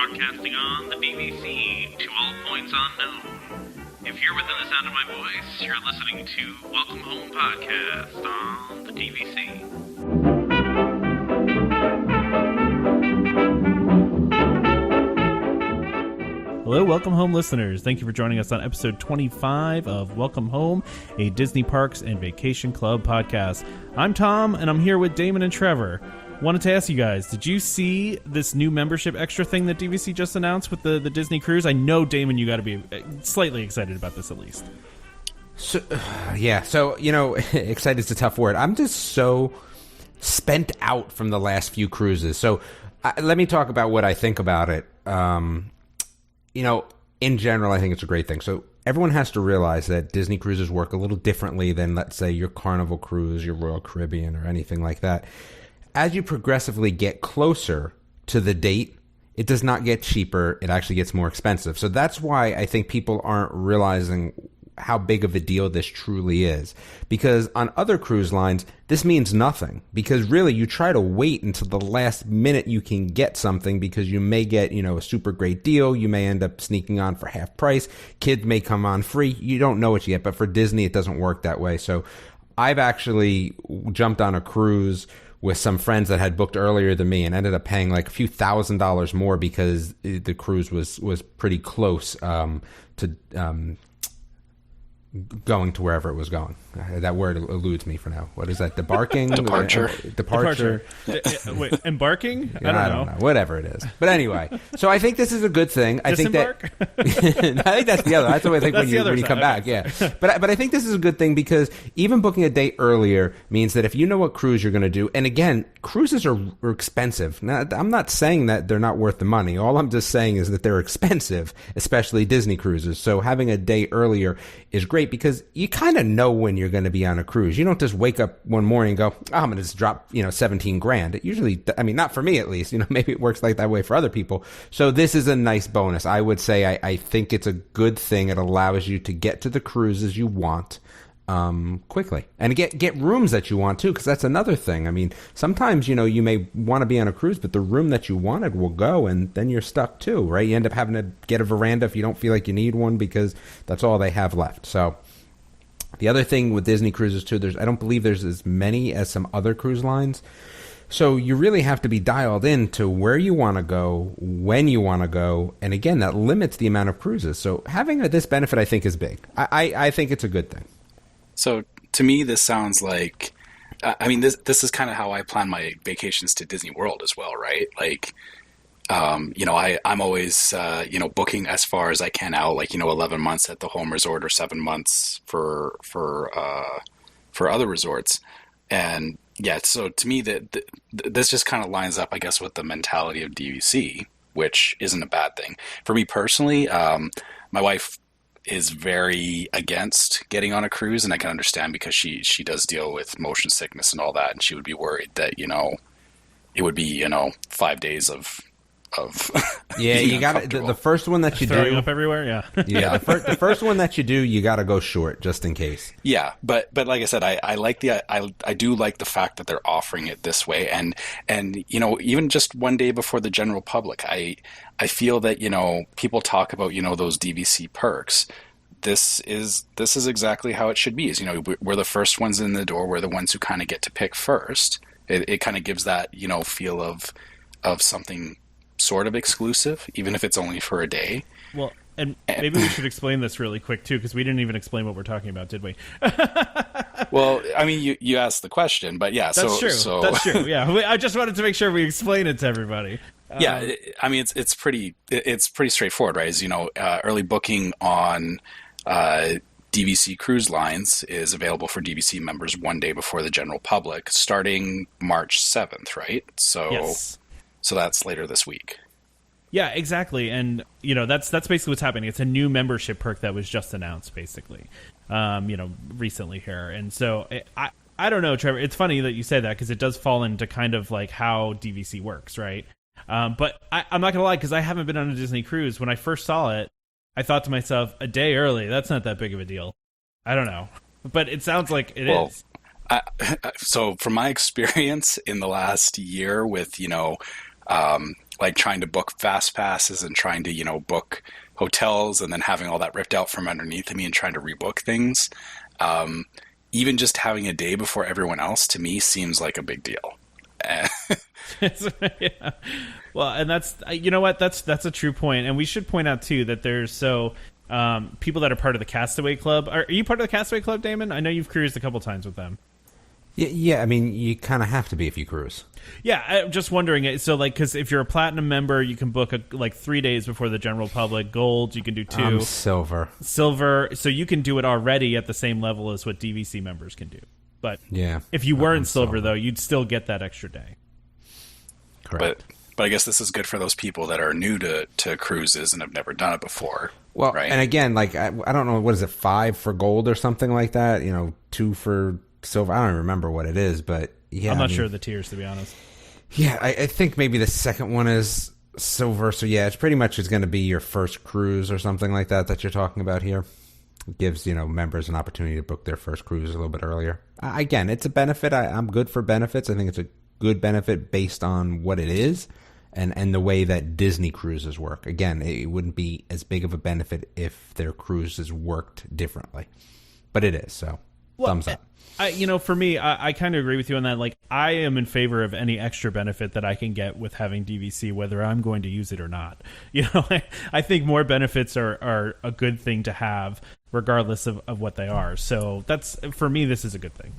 broadcasting on the DVC to all points unknown. If you're within the sound of my voice, you're listening to Welcome Home Podcast on the DVC. Hello, Welcome Home listeners. Thank you for joining us on episode 25 of Welcome Home, a Disney Parks and Vacation Club podcast. I'm Tom, and I'm here with Damon and Trevor. Wanted to ask you guys, did you see this new membership extra thing that DVC just announced with the Disney cruise? I know, Damon, you got to be slightly excited about this at least. So, excited is a tough word. I'm just so spent out from the last few cruises. So let me talk about what I think about it. In general, I think it's a great thing. So everyone has to realize that Disney cruises work a little differently than, let's say, your Carnival cruise, your Royal Caribbean, or anything like that. As you progressively get closer to the date, it does not get cheaper. It actually gets more expensive. So that's why I think people aren't realizing how big of a deal this truly is. Because on other cruise lines, this means nothing. Because really, you try to wait until the last minute you can get something because you may get, a super great deal. You may end up sneaking on for half price. Kids may come on free. You don't know it yet. But for Disney, it doesn't work that way. So I've actually jumped on a cruise with some friends that had booked earlier than me and ended up paying like a few $1,000s more because the cruise was pretty close to going to wherever it was going. That word eludes me for now. What is that? Debarking? Departure. Wait, embarking? I don't know. Whatever it is. But anyway, so I think this is a good thing. I think that's the other. That's the way I think when you come back. Yeah. But I think this is a good thing because even booking a date earlier means that if you know what cruise you're going to do, and again, cruises are expensive. Now, I'm not saying that they're not worth the money. All I'm just saying is that they're expensive, especially Disney cruises. So having a day earlier is great because you kind of know when you're going to be on a cruise. You don't just wake up one morning and go, I'm going to just drop, $17,000. It usually, not for me at least, maybe it works like that way for other people. So this is a nice bonus. I would say I think it's a good thing. It allows you to get to the cruises you want quickly and get rooms that you want too, because that's another thing. I mean, sometimes, you may want to be on a cruise, but the room that you wanted will go and then you're stuck too, right? You end up having to get a veranda if you don't feel like you need one because that's all they have left. So the other thing with Disney cruises too, I don't believe there's as many as some other cruise lines. So you really have to be dialed in to where you want to go, when you want to go. And again, that limits the amount of cruises. So having this benefit, I think, is big. I think it's a good thing. So to me, this sounds like, this is kind of how I plan my vacations to Disney World as well, right? Like, I'm always, booking as far as I can out, 11 months at the home resort or 7 months for other resorts. And yeah, so to me this just kind of lines up, I guess, with the mentality of DVC, which isn't a bad thing. For me personally, my wife is very against getting on a cruise, and I can understand because she does deal with motion sickness and all that, and she would be worried that, it would be, 5 days of you got the first one that you throwing do up everywhere. Yeah. The first one that you do, you got to go short just in case. Yeah, but like I said, I do like the fact that they're offering it this way, and even just one day before the general public, I feel that people talk about those DVC perks. This is exactly how it should be. Is we're the first ones in the door. We're the ones who kind of get to pick first. It kind of gives that feel of something sort of exclusive, even if it's only for a day. Well, and maybe we should explain this really quick too, because we didn't even explain what we're talking about, did we? Well, you asked the question, but yeah, that's true. That's true. Yeah, I just wanted to make sure we explain it to everybody. Yeah, it's pretty straightforward, right? As early booking on DVC cruise lines is available for DVC members one day before the general public, starting March 7th, right? So. Yes. So that's later this week. Yeah, exactly. And, that's basically what's happening. It's a new membership perk that was just announced, basically, recently here. And so I don't know, Trevor. It's funny that you say that because it does fall into kind of like how DVC works, right? But I'm not going to lie, because I haven't been on a Disney cruise. When I first saw it, I thought to myself, a day early, that's not that big of a deal. I don't know. But it sounds like it is. So from my experience in the last year with, like trying to book fast passes and trying to, book hotels and then having all that ripped out from underneath of me and trying to rebook things. Even just having a day before everyone else, to me, seems like a big deal. Yeah. Well, and that's, you know what, that's a true point. And we should point out too that there's people that are part of the Castaway Club. Are you part of the Castaway Club, Damon? I know you've cruised a couple times with them. Yeah, I mean, you kind of have to be if you cruise. Yeah, I'm just wondering. So, like, because if you're a platinum member, you can book 3 days before the general public. Gold, you can do 2. I'm silver. So you can do it already at the same level as what DVC members can do. But if you weren't silver, though, you'd still get that extra day. Correct. But I guess this is good for those people that are new to cruises and have never done it before. Well, right? And again, like, I don't know, what is it, 5 for gold or something like that? 2 for silver. I don't even remember what it is, but yeah. I'm not sure of the tiers, to be honest. Yeah, I think maybe the second one is silver. So yeah, it's pretty much going to be your first cruise or something like that you're talking about here. It gives, members an opportunity to book their first cruise a little bit earlier. Again, it's a benefit. I'm good for benefits. I think it's a good benefit based on what it is and the way that Disney cruises work. Again, it wouldn't be as big of a benefit if their cruises worked differently. But it is, so thumbs up. For me, I kind of agree with you on that. Like, I am in favor of any extra benefit that I can get with having DVC, whether I'm going to use it or not. I think more benefits are a good thing to have, regardless of what they are. So that's, for me, this is a good thing.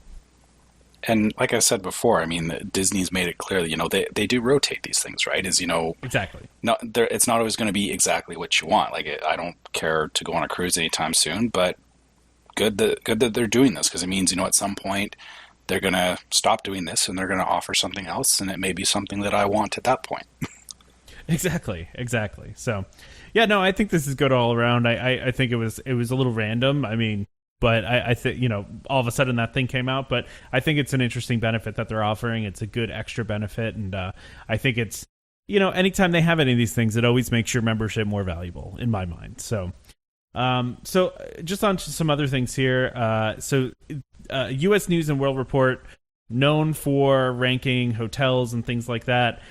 And like I said before, I mean, Disney's made it clear that, they do rotate these things, right? Exactly. It's not always going to be exactly what you want. Like, I don't care to go on a cruise anytime soon, but good that they're doing this, because it means, at some point they're going to stop doing this and they're going to offer something else, and it may be something that I want at that point. Exactly. So, yeah, no, I think this is good all around. I think it was a little random. I mean, but I think, all of a sudden that thing came out, but I think it's an interesting benefit that they're offering. It's a good extra benefit, and I think it's, anytime they have any of these things, it always makes your membership more valuable in my mind. So just on to some other things here. U.S. News and World Report, known for ranking hotels and things like that,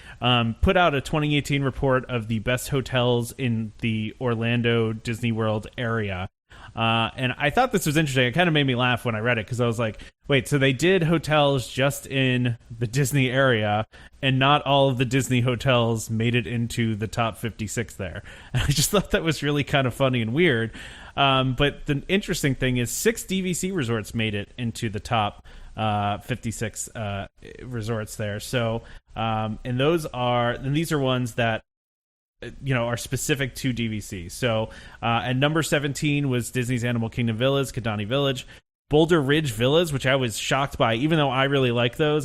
put out a 2018 report of the best hotels in the Orlando Disney World area. And I thought this was interesting. It kind of made me laugh when I read it, because I was like, wait, so they did hotels just in the Disney area, and not all of the Disney hotels made it into the top 56 there. And I just thought that was really kind of funny and weird. But the interesting thing is 6 DVC resorts made it into the top 56 resorts there. So, and these are ones that are specific to DVC. So, and number 17 was Disney's Animal Kingdom Villas, Kidani Village, Boulder Ridge Villas, which I was shocked by, even though I really like those.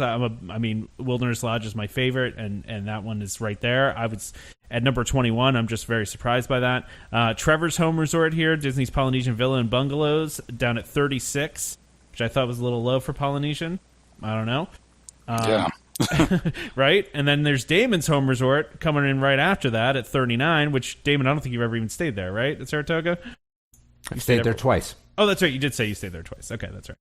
Wilderness Lodge is my favorite, and that one is right there. I was at number 21. I'm just very surprised by that. Trevor's Home Resort here, Disney's Polynesian Villa and Bungalows, down at 36, which I thought was a little low for Polynesian. I don't know. Yeah. Right? And then there's Damon's Home Resort coming in right after that at 39, which, Damon, I don't think you've ever even stayed there, right? At Saratoga? I've stayed there twice. Oh, that's right. You did say you stayed there twice. Okay, that's right.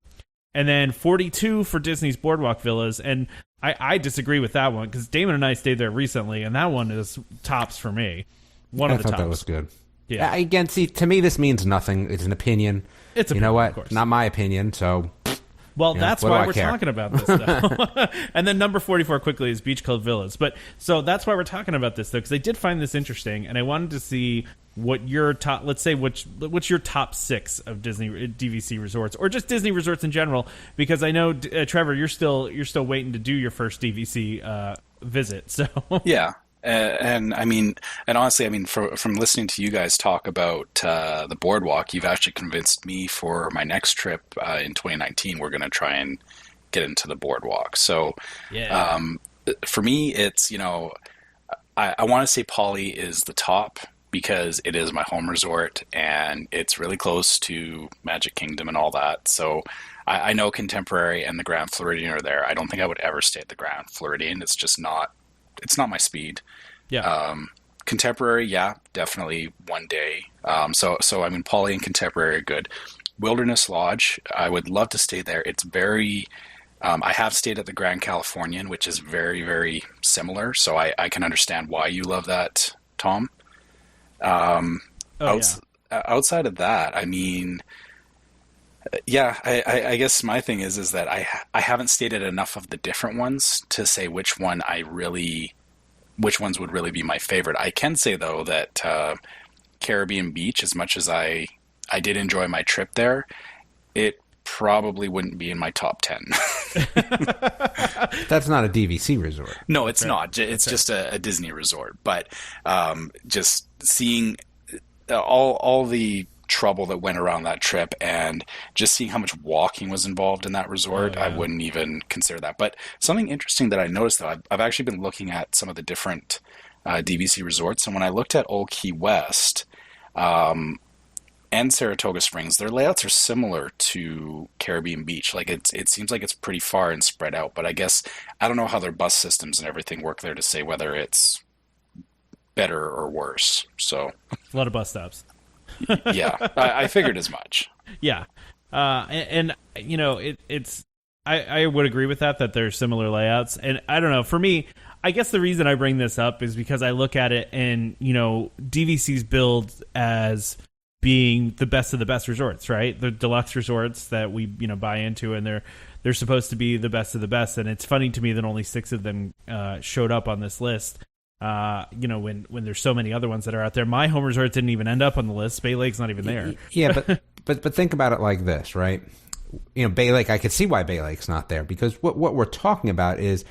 And then 42 for Disney's Boardwalk Villas. And I disagree with that one, because Damon and I stayed there recently, and that one is tops for me. One of the tops. I thought that was good. Yeah. Again, see, to me, this means nothing. It's an opinion. It's you know what? Not my opinion, so... Well, that's why we're talking about this, though. And then number 44 quickly is Beach Club Villas. But so that's why we're talking about this, though, because I did find this interesting, and I wanted to see what your top, let's say, what's your top 6 of Disney DVC resorts, or just Disney resorts in general, because I know, Trevor, you're still waiting to do your first DVC visit. So yeah. And honestly, from listening to you guys talk about the boardwalk, you've actually convinced me for my next trip in 2019. We're going to try and get into the boardwalk. So, yeah. For me, it's I want to say Poly is the top, because it is my home resort and it's really close to Magic Kingdom and all that. So I know Contemporary and the Grand Floridian are there. I don't think I would ever stay at the Grand Floridian. It's just not. It's not my speed. Yeah. Contemporary, yeah, definitely one day. Poly and Contemporary are good. Wilderness Lodge, I would love to stay there. It's very I have stayed at the Grand Californian, which is very, very similar. So I can understand why you love that, Tom. Outside of that, I mean, yeah, I guess my thing is that I haven't stayed at enough of the different ones to say which ones would really be my favorite. I can say though that Caribbean Beach, as much as I did enjoy my trip there, it probably wouldn't be in my top 10. That's not a DVC resort. No, it's not. It's just a Disney resort. But just seeing all the trouble that went around that trip and just seeing how much walking was involved in that resort, I wouldn't even consider that. But something interesting that I noticed, though, I've actually been looking at some of the different DVC resorts, and when I looked at Old Key West and Saratoga Springs, their layouts are similar to Caribbean Beach. Like it seems like it's pretty far and spread out, but I guess I don't know how their bus systems and everything work there to say whether it's better or worse. So a lot of bus stops. Yeah, I figured as much. Yeah, and you know, I would agree with that there's similar layouts, and I don't know. For me, I guess the reason I bring this up is because I look at it and, you know, DVC's billed as being the best of the best resorts, right? The deluxe resorts that we, you know, buy into, and they're supposed to be the best of the best. And it's funny to me that only 6 of them showed up on this list. You know, when there's so many other ones that are out there. My home resort didn't even end up on the list. Bay Lake's not even there. Yeah, but think about it like this, right? You know, Bay Lake, I could see why Bay Lake's not there, because what we're talking about is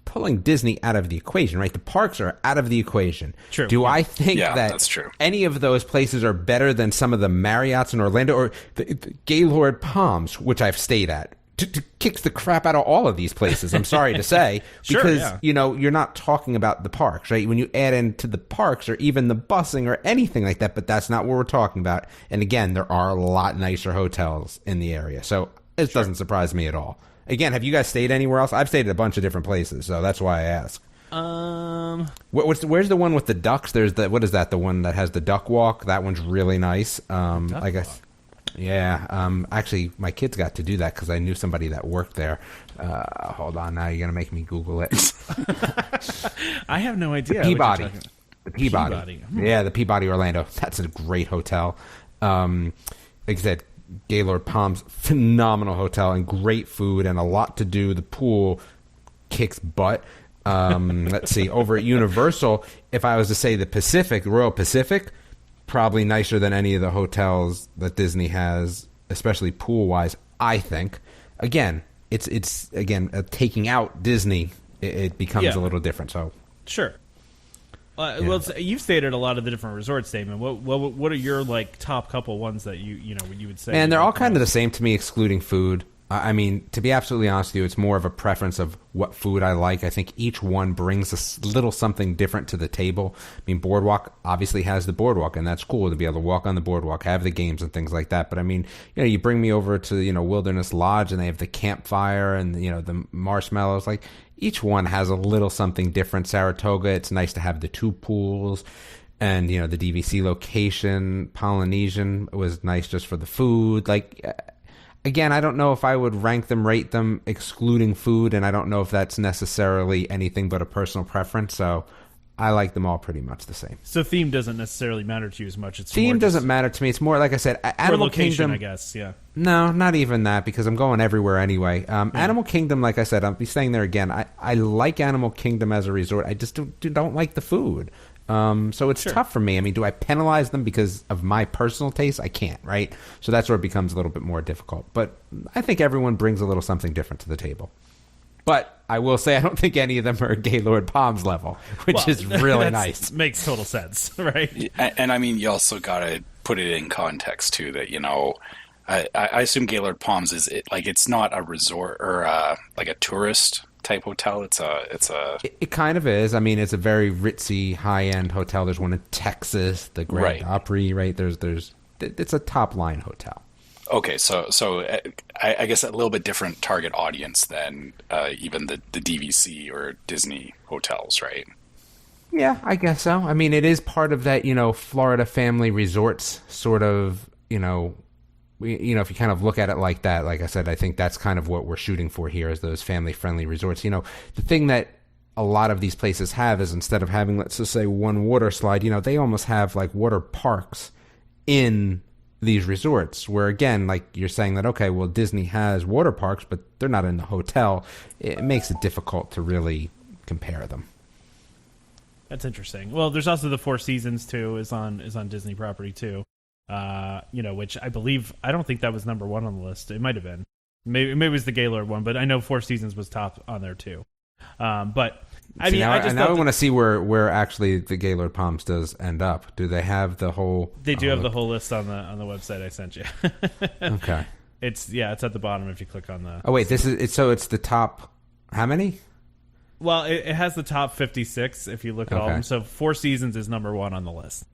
pulling Disney out of the equation, right? The parks are out of the equation. True. Do I think that that's true. Any of those places are better than some of the Marriotts in Orlando or the Gaylord Palms, which I've stayed at? Kicks the crap out of all of these places, I'm sorry to say, because, you know, you're not talking about the parks, right? When you add into the parks or even the busing or anything like that, but that's not what we're talking about. And again, there are a lot nicer hotels in the area, so it doesn't surprise me at all. Again, have you guys stayed anywhere else? I've stayed at a bunch of different places, so that's why I ask. Where's the one with the ducks? There's what is that? The one that has the duck walk? That one's really nice. I guess. Yeah. Actually, my kids got to do that because I knew somebody that worked there. Hold on, now you're gonna make me Google it. I have no idea. The Peabody. Yeah, the Peabody Orlando. That's a great hotel. Like I said, Gaylord Palms, phenomenal hotel and great food and a lot to do. The pool kicks butt. Let's see. Over at Universal, if I was to say the Royal Pacific, probably nicer than any of the hotels that Disney has, especially pool-wise, I think. Again, it's taking out Disney, it becomes a little different. So sure. Well, you've stayed at a lot of the different resorts, Damon. What are your like top couple ones that you would say? Man, they're all kind of the same to me, excluding food. I mean, to be absolutely honest with you, it's more of a preference of what food I like. I think each one brings a little something different to the table. I mean, Boardwalk obviously has the Boardwalk, and that's cool to be able to walk on the Boardwalk, have the games and things like that. But I mean, you know, you bring me over to, you know, Wilderness Lodge, and they have the campfire and, you know, the marshmallows. Like, each one has a little something different. Saratoga, it's nice to have the 2 pools. And, you know, the DVC location, Polynesian was nice just for the food. Like, again, I don't know if I would rank them, rate them, excluding food, and I don't know if that's necessarily anything but a personal preference, so I like them all pretty much the same. So theme doesn't necessarily matter to you as much. Theme doesn't matter to me. It's more, like I said, Animal location, Kingdom. I guess, yeah. No, not even that, because I'm going everywhere anyway. Animal Kingdom, like I said, I'll be staying there again. I like Animal Kingdom as a resort. I just don't like the food. So it's tough for me. I mean, do I penalize them because of my personal taste? I can't, right? So that's where it becomes a little bit more difficult. But I think everyone brings a little something different to the table. But I will say I don't think any of them are Gaylord Palms level, which is really nice. Makes total sense, right? And I mean, you also got to put it in context, too, that, you know, I assume Gaylord Palms it's not a resort or like a tourist type hotel. It kind of is. I mean, it's a very ritzy, high-end hotel. There's one in Texas, the Grand Opry, right? It's a top-line hotel. Okay, so I guess a little bit different target audience than even the DVC or Disney hotels, right? Yeah, I guess so. I mean, it is part of that, you know, Florida family resorts sort of, you know, if you kind of look at it like that, like I said, I think that's kind of what we're shooting for here is those family-friendly resorts. The thing that a lot of these places have is instead of having, let's just say, one water slide, they almost have like water parks in these resorts where, again, like you're saying that, okay, well, Disney has water parks, but they're not in the hotel. It makes it difficult to really compare them. That's interesting. Well, there's also the Four Seasons too, is on Disney property too. Which I don't think that was number one on the list. It might have been. Maybe it was the Gaylord one, but I know Four Seasons was top on there too. But I want to see where actually the Gaylord Palms does end up. Do they have the whole? They do have the whole list on the website I sent you. Okay. It's at the bottom if you click on the. Oh wait, it's the top. How many? Well, it has the top 56 if you look at all of them. So Four Seasons is number one on the list.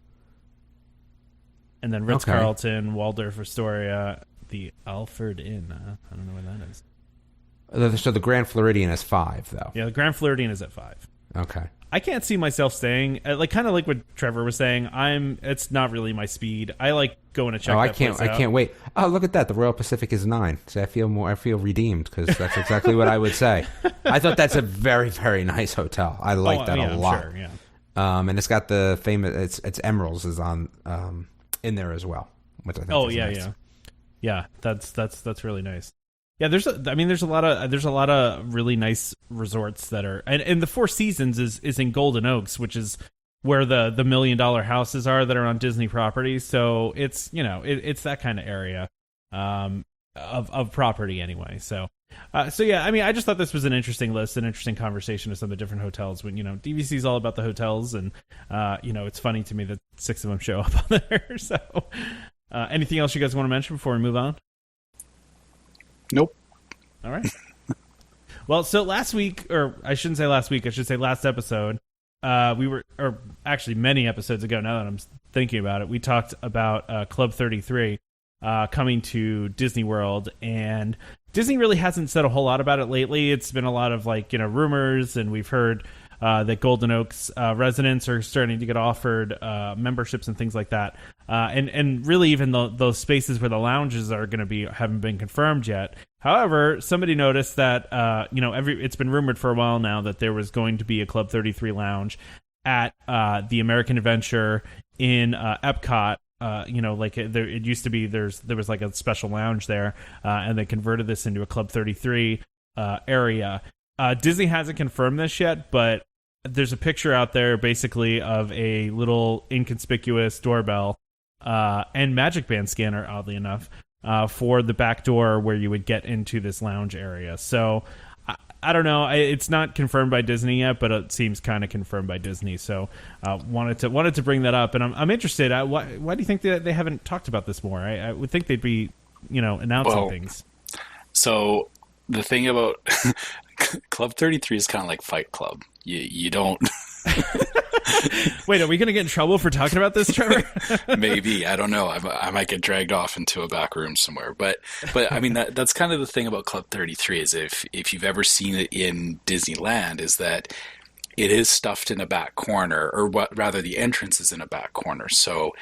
And then Ritz-Carlton, Waldorf Astoria, the Alfred Inn. I don't know where that is. So the Grand Floridian is 5, though. Yeah, the Grand Floridian is at 5. Okay. I can't see myself staying. Kind of like what Trevor was saying. It's not really my speed. I like going to check. I can't wait. Oh, look at that. The Royal Pacific is 9. So I feel redeemed because that's exactly what I would say. I thought that's a very, very nice hotel. I like that a lot. Sure, yeah. And it's got the famous. It's Emeralds is on in there as well. Which I think is nice. Yeah. That's really nice. Yeah, there's a lot of really nice resorts that are, and the Four Seasons is in Golden Oaks, which is where the $1 million houses are that are on Disney property. So it's it's that kind of area of property anyway. So yeah, I just thought this was an interesting list, an interesting conversation with some of the different hotels. When DVC is all about the hotels, and it's funny to me that 6 of them show up on there. So anything else you guys want to mention before we move on? Nope. All right. Well, so last week, or I shouldn't say last week, I should say last episode, many episodes ago, now that I'm thinking about it, we talked about Club 33 coming to Disney World, and Disney really hasn't said a whole lot about it lately. It's been a lot of rumors, and we've heard that Golden Oaks residents are starting to get offered memberships and things like that. And really even those spaces where the lounges are going to be haven't been confirmed yet. However, somebody noticed that, it's been rumored for a while now that there was going to be a Club 33 lounge at the American Adventure in Epcot. It used to be there was like a special lounge there, and they converted this into a Club 33 area. Disney hasn't confirmed this yet, but there's a picture out there basically of a little inconspicuous doorbell and Magic Band scanner, oddly enough, for the back door where you would get into this lounge area. So I don't know. It's not confirmed by Disney yet, but it seems kind of confirmed by Disney. So wanted to bring that up, and I'm interested. Why do you think that they haven't talked about this more? I would think they'd be announcing things. So the thing about Club 33 is kind of like Fight Club. You don't. Wait, are we going to get in trouble for talking about this, Trevor? Maybe. I don't know. I might get dragged off into a back room somewhere. But I mean, that's kind of the thing about Club 33 is if you've ever seen it in Disneyland, is that it is stuffed in a back corner, or rather the entrance is in a back corner. So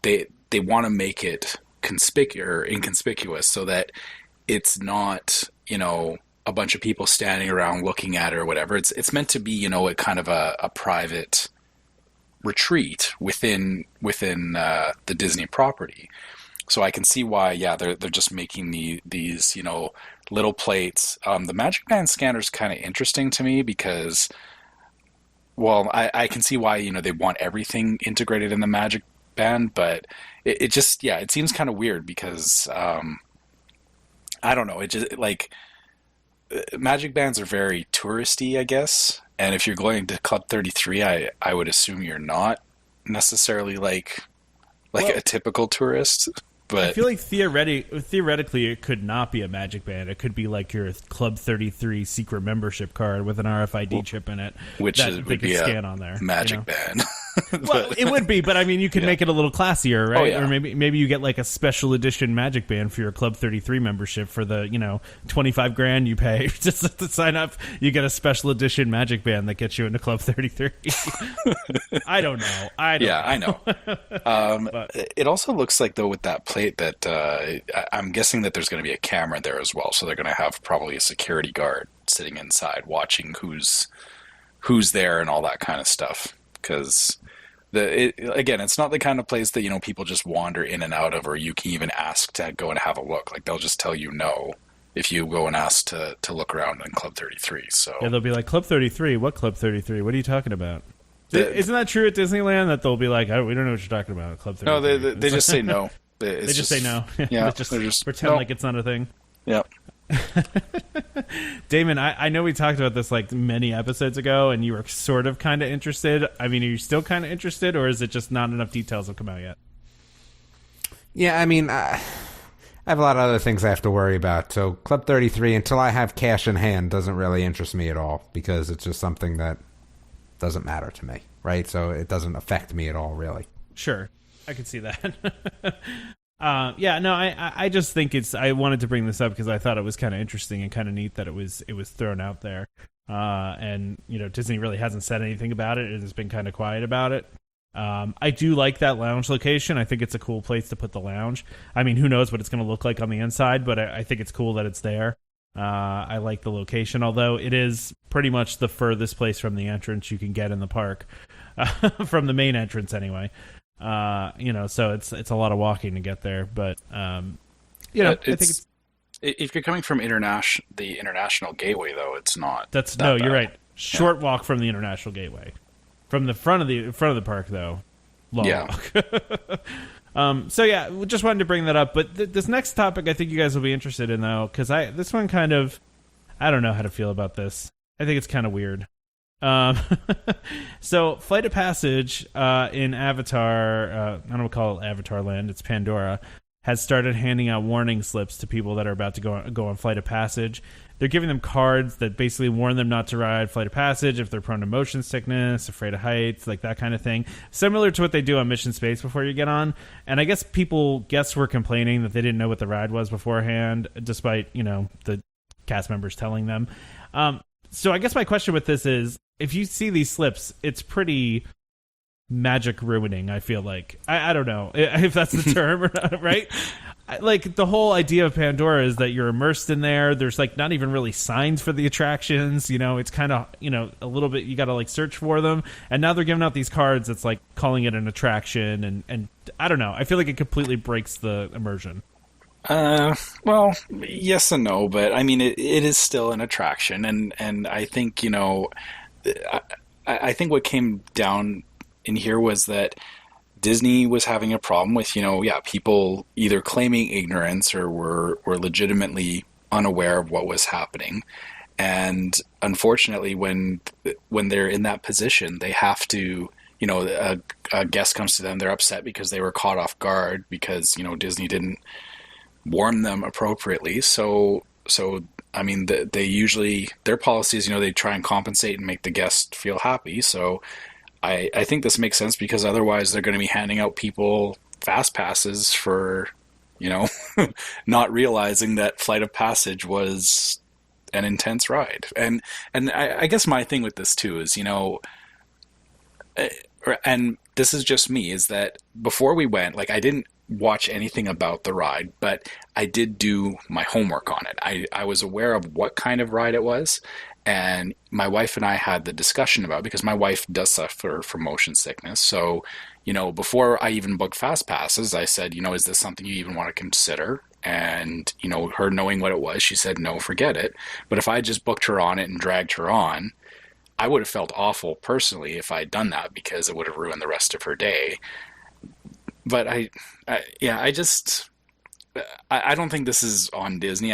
they want to make it inconspicuous so that it's not, a bunch of people standing around looking at it or whatever. It's meant to be, a kind of a private retreat within the Disney property. So I can see why, they're just making these little plates. The Magic Band scanner is kind of interesting to me because, well, I can see why they want everything integrated in the Magic Band, but it just it seems kind of weird because I don't know. It just Magic Bands are very touristy, I guess. And if you're going to Club 33, I would assume you're not necessarily like a typical tourist. But I feel like theoretically it could not be a Magic Band. It could be like your Club 33 secret membership card with an RFID chip in it, which would be scan on there. Magic Band. Well, it would be, but I mean, you could make it a little classier, right? Or maybe you get like a special edition Magic Band for your Club 33 membership for the, $25,000 you pay just to sign up. You get a special edition Magic Band that gets you into Club 33. I don't know. I know. It also looks like, though, with that plate that I'm guessing that there's going to be a camera there as well. So they're going to have probably a security guard sitting inside watching who's there and all that kind of stuff. Because again, it's not the kind of place that people just wander in and out of, or you can even ask to go and have a look. Like, they'll just tell you no if you go and ask to look around in Club 33. So they'll be like, Club 33? What Club 33? What are you talking about? Isn't that true at Disneyland, that they'll be like, oh, we don't know what you're talking about at Club 33? No, they just say no. They just say no. Yeah, they just pretend like it's not a thing. Yeah. Damon, I know we talked about this like many episodes ago, and you were sort of kind of interested. I mean, are you still kind of interested, or is it just not enough details have come out yet? Yeah, I mean, I have a lot of other things I have to worry about. So Club 33, until I have cash in hand, doesn't really interest me at all, because it's just something that doesn't matter to me, right? So it doesn't affect me at all, really. Sure, I can see that. I just think I wanted to bring this up because I thought it was kind of interesting and kind of neat that it was thrown out there. And Disney really hasn't said anything about it. It has been kind of quiet about it. I do like that lounge location. I think it's a cool place to put the lounge. I mean, who knows what it's going to look like on the inside, but I think it's cool that it's there. I like the location, although it is pretty much the furthest place from the entrance you can get in the park, from the main entrance anyway. So it's a lot of walking to get there, but I think it's, if you're coming from the international gateway, though, it's not. You're right. Short walk from the international gateway. From the front of the park, though, long walk. We just wanted to bring that up. But this next topic, I think you guys will be interested in, though, because this one kind of, I don't know how to feel about this. I think it's kind of weird. So Flight of Passage in Avatar, I don't call it Avatar Land, it's Pandora, has started handing out warning slips to people that are about to go on Flight of Passage. They're giving them cards that basically warn them not to ride Flight of Passage if they're prone to motion sickness, afraid of heights, like that kind of thing. Similar to what they do on Mission Space before you get on. And I guess guests were complaining that they didn't know what the ride was beforehand, despite, the cast members telling them. So I guess my question with this is, if you see these slips, it's pretty magic ruining, I feel like. I don't know if that's the term or not, right? Like, the whole idea of Pandora is that you're immersed in there. There's, like, not even really signs for the attractions. It's kind of, a little bit, you got to, like, search for them. And now they're giving out these cards that's, like, calling it an attraction. And I don't know. I feel like it completely breaks the immersion. Well, yes and no, but I mean, it is still an attraction. And I think, I think what came down in here was that Disney was having a problem with, people either claiming ignorance or were legitimately unaware of what was happening. And unfortunately, when they're in that position, they have to, a guest comes to them, they're upset because they were caught off guard because, Disney didn't warn them appropriately. So I mean, they usually, their policies, they try and compensate and make the guest feel happy. So I think this makes sense, because otherwise they're going to be handing out people fast passes for, not realizing that Flight of Passage was an intense ride. And I guess my thing with this too is, and this is just me, is that before we went, like, I didn't watch anything about the ride, but I did do my homework on it. I was aware of what kind of ride it was, and my wife and I had the discussion about it, because my wife does suffer from motion sickness. So, before I even booked fast passes, I said, is this something you even want to consider? And, her knowing what it was, she said, no, forget it. But if I just booked her on it and dragged her on, I would have felt awful personally if I'd done that, because it would have ruined the rest of her day. But I don't think this is on Disney.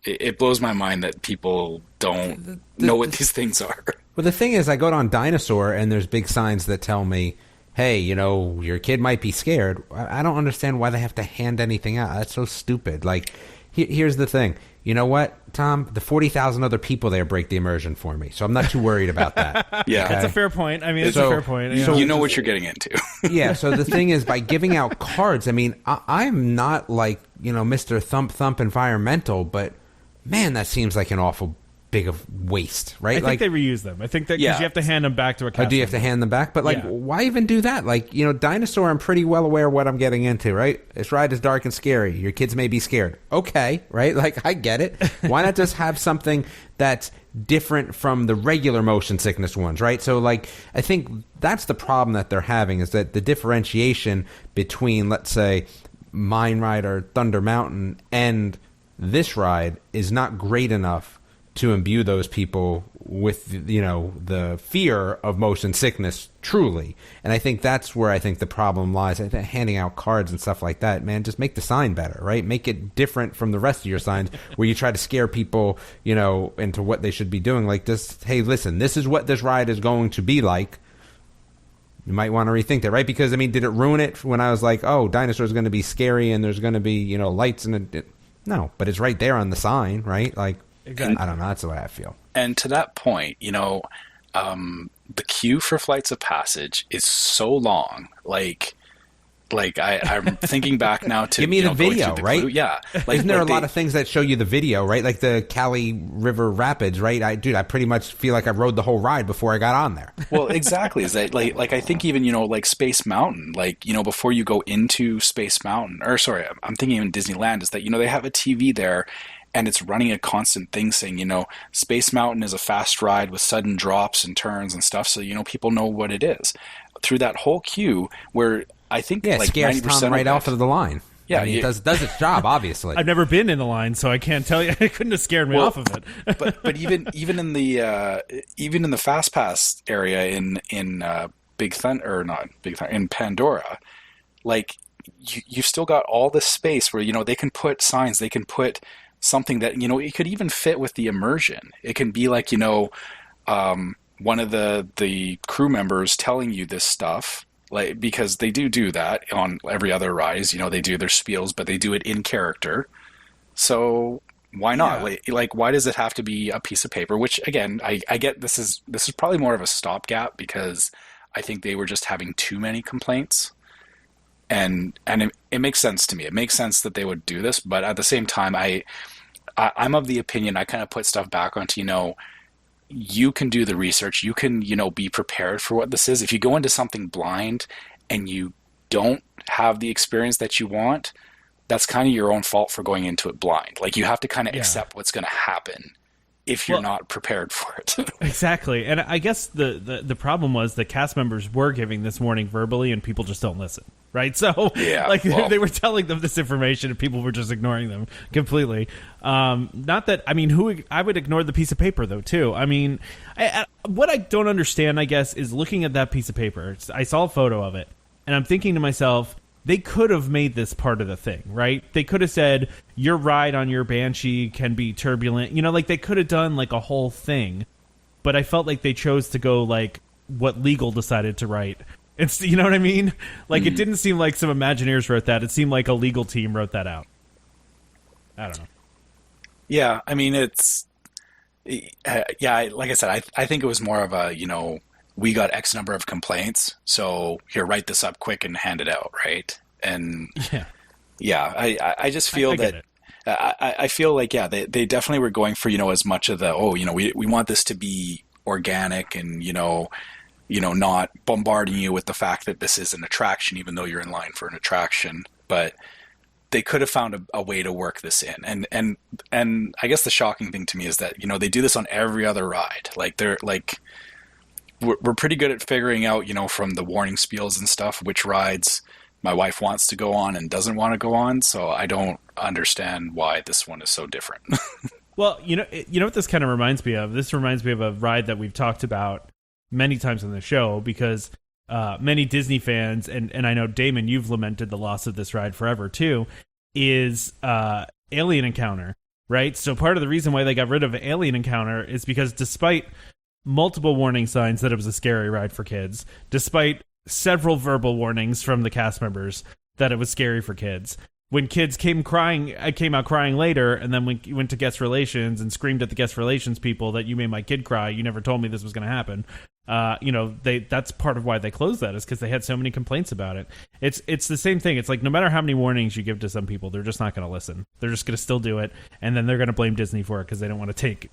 It blows my mind that people don't know what these things are. Well, the thing is, I go on Dinosaur and there's big signs that tell me, hey, your kid might be scared. I don't understand why they have to hand anything out. That's so stupid. Like, Here's the thing. You know what, Tom? The 40,000 other people there break the immersion for me, so I'm not too worried about that. Yeah. That's a fair point. I mean, it's a fair point. So you know what you're getting into. Yeah, so the thing is, by giving out cards, I mean, I'm not like, Mr. Thump environmental, but man, that seems like an awful big of waste, right? I think they reuse them. I think that because you have to hand them back to a cast. Do you have to hand them back? But why even do that? Like, Dinosaur, I'm pretty well aware of what I'm getting into, right? This ride is dark and scary. Your kids may be scared. Okay, right? Like, I get it. Why not just have something that's different from the regular motion sickness ones, right? So, like, I think that's the problem that they're having, is that the differentiation between, let's say, Mine Ride or Thunder Mountain and this ride is not great enough to imbue those people with, the fear of motion sickness truly. And I think that's where I think the problem lies. I think handing out cards and stuff like that, man, just make the sign better, right? Make it different from the rest of your signs where you try to scare people, into what they should be doing. Like this, hey, listen, this is what this ride is going to be like. You might want to rethink that, right? Because, I mean, did it ruin it when I was like, oh, Dinosaur's going to be scary and there's going to be, lights in it? No, but it's right there on the sign, right? Like, exactly. I don't know. That's the way I feel. And to that point, the queue for Flights of Passage is so long. Like I'm thinking back now to give me the video, right? Yeah, isn't there a lot of things that show you the video, right? Like the Cali River Rapids, right? I pretty much feel like I rode the whole ride before I got on there. Well, exactly. Is that like I think even like Space Mountain, before you go into Space Mountain, or sorry, I'm thinking even Disneyland, is that they have a TV there. And it's running a constant thing saying, Space Mountain is a fast ride with sudden drops and turns and stuff. So, people know what it is. Through that whole queue where I think scares 90% Tom right off of the line. Yeah, I mean, it does its job, obviously. I've never been in the line, so I can't tell you. It couldn't have scared me off of it. but even in the Fast Pass area in Big Thunder, or not Big Thunder, in Pandora, like you've still got all this space where they can put signs, they can put something that it could even fit with the immersion. It can be like one of the crew members telling you this stuff, like, because they do that on every other ride. They do their spiels, but they do it in character. So why not? Yeah. Like why does it have to be a piece of paper? Which again, I get this is probably more of a stopgap because I think they were just having too many complaints. And it makes sense to me. It makes sense that they would do this, but at the same time, I'm of the opinion I kind of put stuff back onto, you can do the research. You can, be prepared for what this is. If you go into something blind and you don't have the experience that you want, that's kind of your own fault for going into it blind. Like you have to kind of accept what's going to happen if you're not prepared for it. Exactly. And I guess the problem was the cast members were giving this warning verbally and people just don't listen. Right. So they were telling them this information and people were just ignoring them completely. Not that, I mean, I would ignore the piece of paper though, too. I mean, what I don't understand, I guess, is looking at that piece of paper. I saw a photo of it and I'm thinking to myself, they could have made this part of the thing, right? They could have said your ride on your Banshee can be turbulent. They could have done like a whole thing. But I felt like they chose to go like what legal decided to write. It's, you know what I mean? Like it didn't seem like some Imagineers wrote that. It seemed like a legal team wrote that out. I don't know. Yeah, I mean, it's like I said, I think it was more of a, we got X number of complaints, so here, write this up quick and hand it out, right? And I just feel I feel like they definitely were going for as much of the we want this to be organic and not bombarding you with the fact that this is an attraction, even though you're in line for an attraction, but they could have found a way to work this in. And I guess the shocking thing to me is that they do this on every other ride. Like they're like. We're pretty good at figuring out, from the warning spiels and stuff, which rides my wife wants to go on and doesn't want to go on. So I don't understand why this one is so different. Well, you know what this kind of reminds me of? This reminds me of a ride that we've talked about many times on the show because many Disney fans, and I know, Damon, you've lamented the loss of this ride forever too, is Alien Encounter, right? So part of the reason why they got rid of Alien Encounter is because despite multiple warning signs that it was a scary ride for kids, despite several verbal warnings from the cast members that it was scary for kids, when kids came out crying later, and then when you went to guest relations and screamed at the guest relations people that you made my kid cry, you never told me this was going to happen. That's part of why they closed that, is because they had so many complaints about it. It's the same thing. It's like, no matter how many warnings you give to some people, they're just not going to listen. They're just going to still do it, and then they're going to blame Disney for it because they don't want to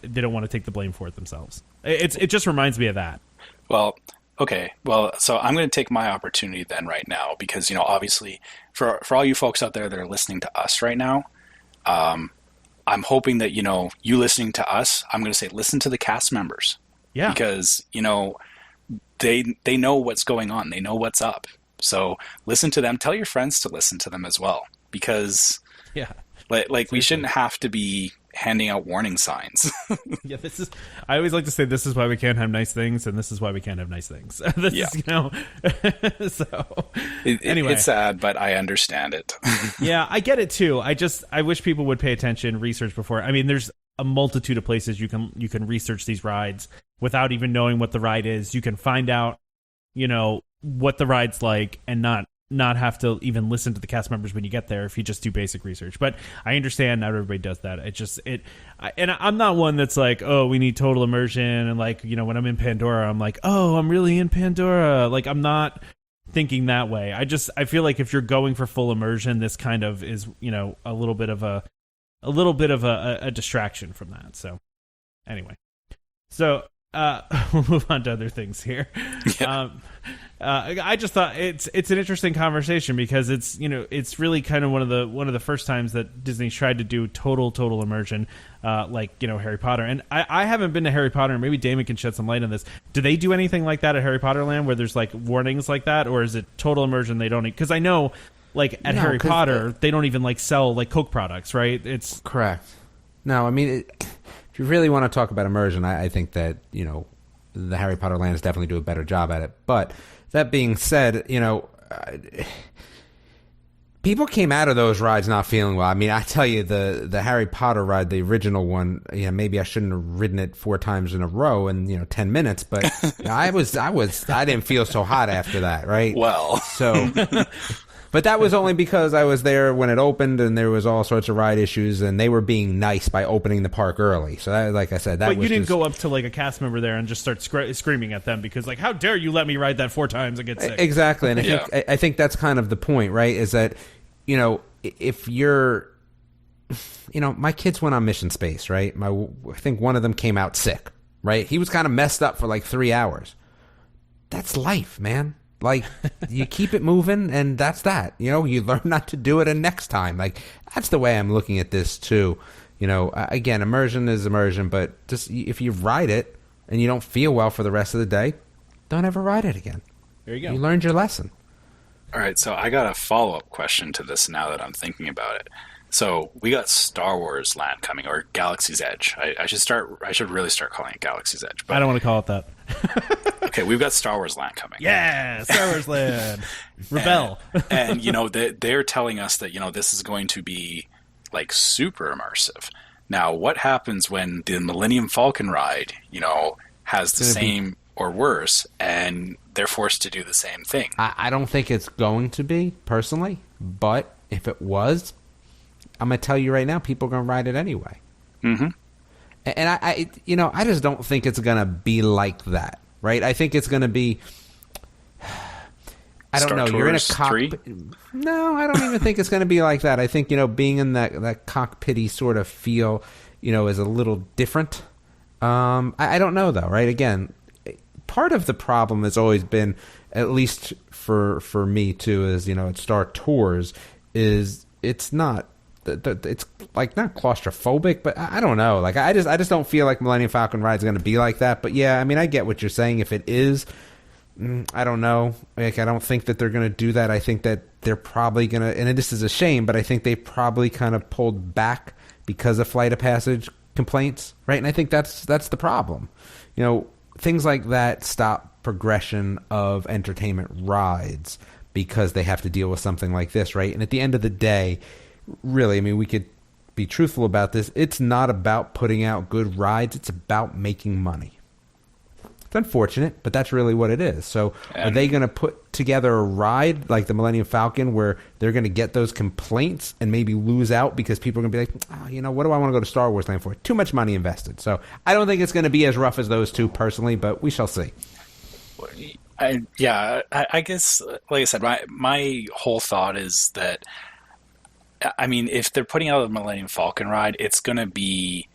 they don't want to take the blame for it themselves. It just reminds me of that. Well, okay. Well, so I'm going to take my opportunity then right now, because, obviously for all you folks out there that are listening to us right now, I'm hoping that, you listening to us, I'm going to say, listen to the cast members. Yeah. Because, they know what's going on. They know what's up. So listen to them. Tell your friends to listen to them as well. Because we shouldn't have to be handing out warning signs. Yeah, I always like to say, this is why we can't have nice things, and this is why we can't have nice things. Anyway. It's sad, but I understand it. Yeah, I get it too. I wish people would pay attention, research before. I mean, there's a multitude of places you can research these rides without even knowing what the ride is. You can find out, what the ride's like, and not have to even listen to the cast members when you get there if you just do basic research. But I understand not everybody does that. And I'm not one that's like, oh, we need total immersion, and like, when I'm in Pandora, I'm like, oh, I'm really in Pandora. Like, I'm not thinking that way. I feel like if you're going for full immersion, this kind of is, a little bit of a distraction from that. So anyway, we'll move on to other things here. Yeah. I just thought it's an interesting conversation, because it's really kind of one of the first times that Disney's tried to do total immersion, Harry Potter. And I haven't been to Harry Potter, and maybe Damon can shed some light on this. Do they do anything like that at Harry Potter Land, where there's like warnings like that, or is it total immersion? They don't, because I know Harry Potter they don't even sell Coke products, right? It's correct. No, I mean, if you really want to talk about immersion, I think that the Harry Potter lands definitely do a better job at it. But that being said, people came out of those rides not feeling well. I mean, I tell you, the Harry Potter ride, the original one, maybe I shouldn't have ridden it 4 times in a row in 10 minutes, but I didn't feel so hot after that, right? Well, so. But that was only because I was there when it opened, and there was all sorts of ride issues, and they were being nice by opening the park early. So, that, like I said, that but was you didn't go up to a cast member there and just start screaming at them because, how dare you let me ride that 4 times and get sick? Exactly, and I think that's kind of the point, right? Is that if you're, my kids went on Mission Space, right? I think one of them came out sick, right? He was kind of messed up for 3 hours. That's life, man. You keep it moving, and that's that. You learn not to do it next time. That's the way I'm looking at this too. Again, immersion is immersion, but just if you ride it and you don't feel well for the rest of the day, don't ever ride it again. There you go. You learned your lesson. All right, so I got a follow-up question to this now that I'm thinking about it. So we got Star Wars Land coming, or Galaxy's Edge. I should really start calling it Galaxy's Edge. But I don't want to call it that. Okay, we've got Star Wars Land coming. Yeah, Star Wars Land. Rebel. And they're telling us that this is going to be super immersive. Now, what happens when the Millennium Falcon ride has the same or worse, and they're forced to do the same thing? I don't think it's going to be, personally, but if it was, I'm going to tell you right now, people are going to ride it anyway. Mm-hmm. And I just don't think it's going to be like that, right? I think it's going to be, I don't know. You're in a cockpit. No, I don't even think it's going to be like that. I think, being in that cockpitty sort of feel, is a little different. I don't know though, right? Again, part of the problem has always been, at least for me too, is, at Star Tours, is it's not, it's not claustrophobic, but I don't know. I just don't feel like Millennium Falcon ride is going to be like that. But yeah, I mean, I get what you're saying. If it is, I don't know. I don't think that they're going to do that. I think that they're probably going to, and this is a shame, but I think they probably kind of pulled back because of Flight of Passage complaints, right? And I think that's the problem. Things like that stop progression of entertainment rides because they have to deal with something like this, right? And at the end of the day, really, I mean, we could be truthful about this. It's not about putting out good rides. It's about making money. It's unfortunate, but that's really what it is. So are they going to put together a ride like the Millennium Falcon where they're going to get those complaints and maybe lose out because people are going to be like, what do I want to go to Star Wars Land for? Too much money invested. So I don't think it's going to be as rough as those two personally, but we shall see. I guess, like I said, my whole thought is that, I mean, if they're putting out a Millennium Falcon ride, it's going to be,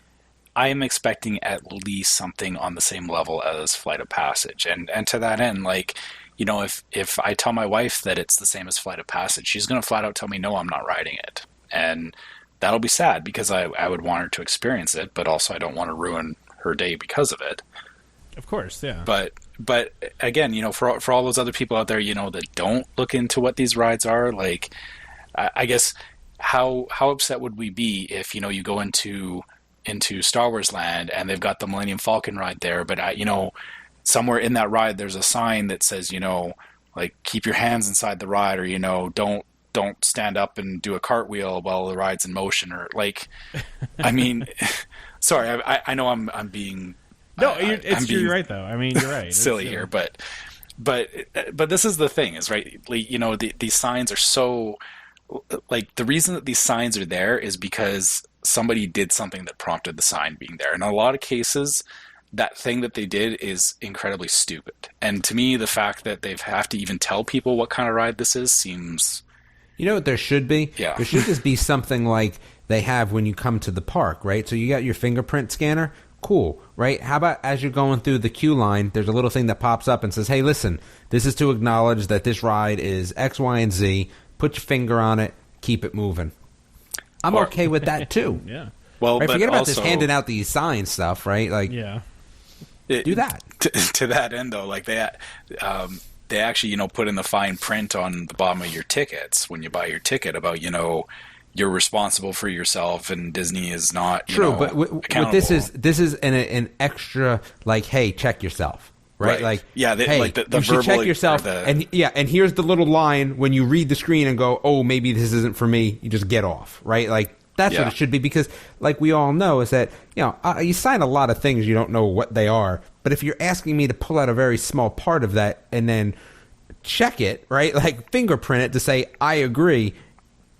I am expecting at least something on the same level as Flight of Passage. And to that end, like, if I tell my wife that it's the same as Flight of Passage, she's going to flat out tell me, no, I'm not riding it. And that'll be sad because I would want her to experience it, but also I don't want to ruin her day because of it. Of course, yeah. But again, for all those other people out there, that don't look into what these rides are, like, I guess how upset would we be if, you go into Star Wars Land and they've got the Millennium Falcon ride there, but somewhere in that ride there's a sign that says, like, keep your hands inside the ride, or don't stand up and do a cartwheel while the ride's in motion, or like, I mean, sorry, I know I'm being you're right though. I mean, you're right. Silly here, but this is the thing, is right. Like, these signs are so, like, the reason that these signs are there is because somebody did something that prompted the sign being there. In a lot of cases, that thing that they did is incredibly stupid. And to me, the fact that they have to even tell people what kind of ride this is seems... You know what there should be? Yeah. There should just be something like they have when you come to the park, right? So you got your fingerprint scanner. Cool, right? How about as you're going through the queue line, there's a little thing that pops up and says, hey, listen, this is to acknowledge that this ride is X, Y, and Z. Put your finger on it. Keep it moving. I'm okay with that, too. Yeah. Well, right? but Forget about also, this handing out these sign stuff, right? Like, yeah. Do that. To that end, though, like, they actually, put in the fine print on the bottom of your tickets when you buy your ticket about, you're responsible for yourself, and Disney is not but what this is an extra, like, hey, check yourself, right? Like, yeah, hey, like the you should verbal, check yourself, and here's the little line when you read the screen and go, oh, maybe this isn't for me. You just get off, right? Like, that's what it should be, because, like we all know, is that you sign a lot of things you don't know what they are, but if you're asking me to pull out a very small part of that and then check it, right, like fingerprint it to say I agree.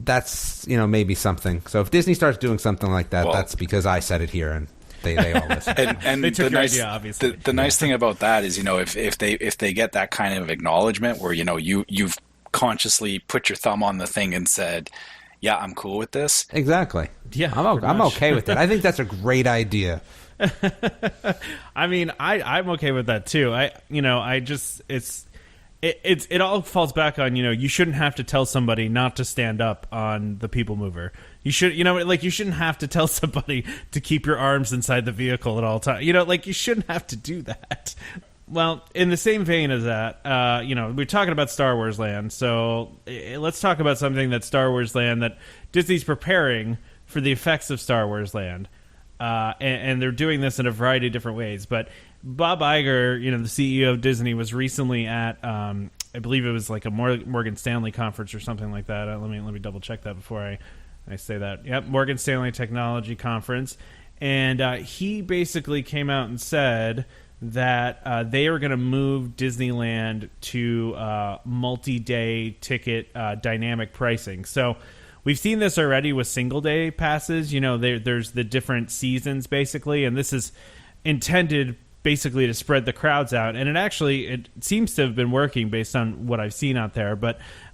That's, maybe something. So if Disney starts doing something like that, that's because I said it here, and they all listen. and they took your idea, obviously. The nice thing about that is, if they get that kind of acknowledgement where, you've consciously put your thumb on the thing and said, yeah, I'm cool with this. Exactly. Yeah, I'm okay with it. I think that's a great idea. I mean, I'm okay with that too. It all falls back on, you shouldn't have to tell somebody not to stand up on the people mover. You should, you shouldn't have to tell somebody to keep your arms inside the vehicle at all times. You shouldn't have to do that. Well, in the same vein as that, we're talking about Star Wars Land, so let's talk about something that's Star Wars Land that Disney's preparing for the effects of Star Wars Land. And they're doing this in a variety of different ways. But Bob Iger, the CEO of Disney, was recently at, I believe it was like a Morgan Stanley conference or something like that. Let me double check that before I say that. Yep, Morgan Stanley Technology Conference. And he basically came out and said that they are going to move Disneyland to multi-day ticket dynamic pricing. So we've seen this already with single-day passes. There's the different seasons, basically, and this is intended basically to spread the crowds out. And it seems to have been working based on what I've seen out there.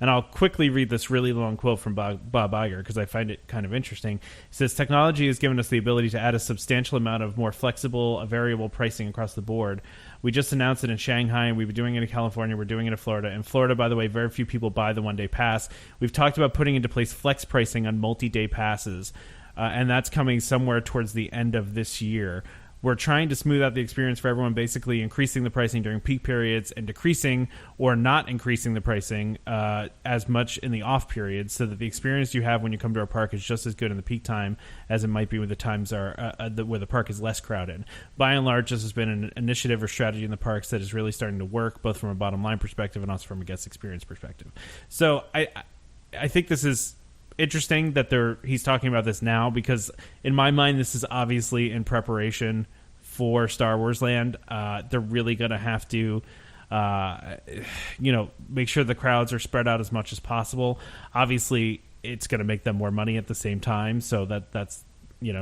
And I'll quickly read this really long quote from Bob Iger because I find it kind of interesting. He says, technology has given us the ability to add a substantial amount of more flexible, variable pricing across the board. We just announced it in Shanghai. We've been doing it in California. We're doing it in Florida. In Florida, by the way, very few people buy the one-day pass. We've talked about putting into place flex pricing on multi-day passes, and that's coming somewhere towards the end of this year. We're trying to smooth out the experience for everyone, basically increasing the pricing during peak periods and decreasing or not increasing the pricing as much in the off periods, so that the experience you have when you come to our park is just as good in the peak time as it might be when the times are where the park is less crowded. By and large, this has been an initiative or strategy in the parks that is really starting to work, both from a bottom line perspective and also from a guest experience perspective. So I think this is interesting that he's talking about this now, because in my mind this is obviously in preparation for Star Wars Land, they're really going to have to, make sure the crowds are spread out as much as possible. Obviously, it's going to make them more money at the same time, so that's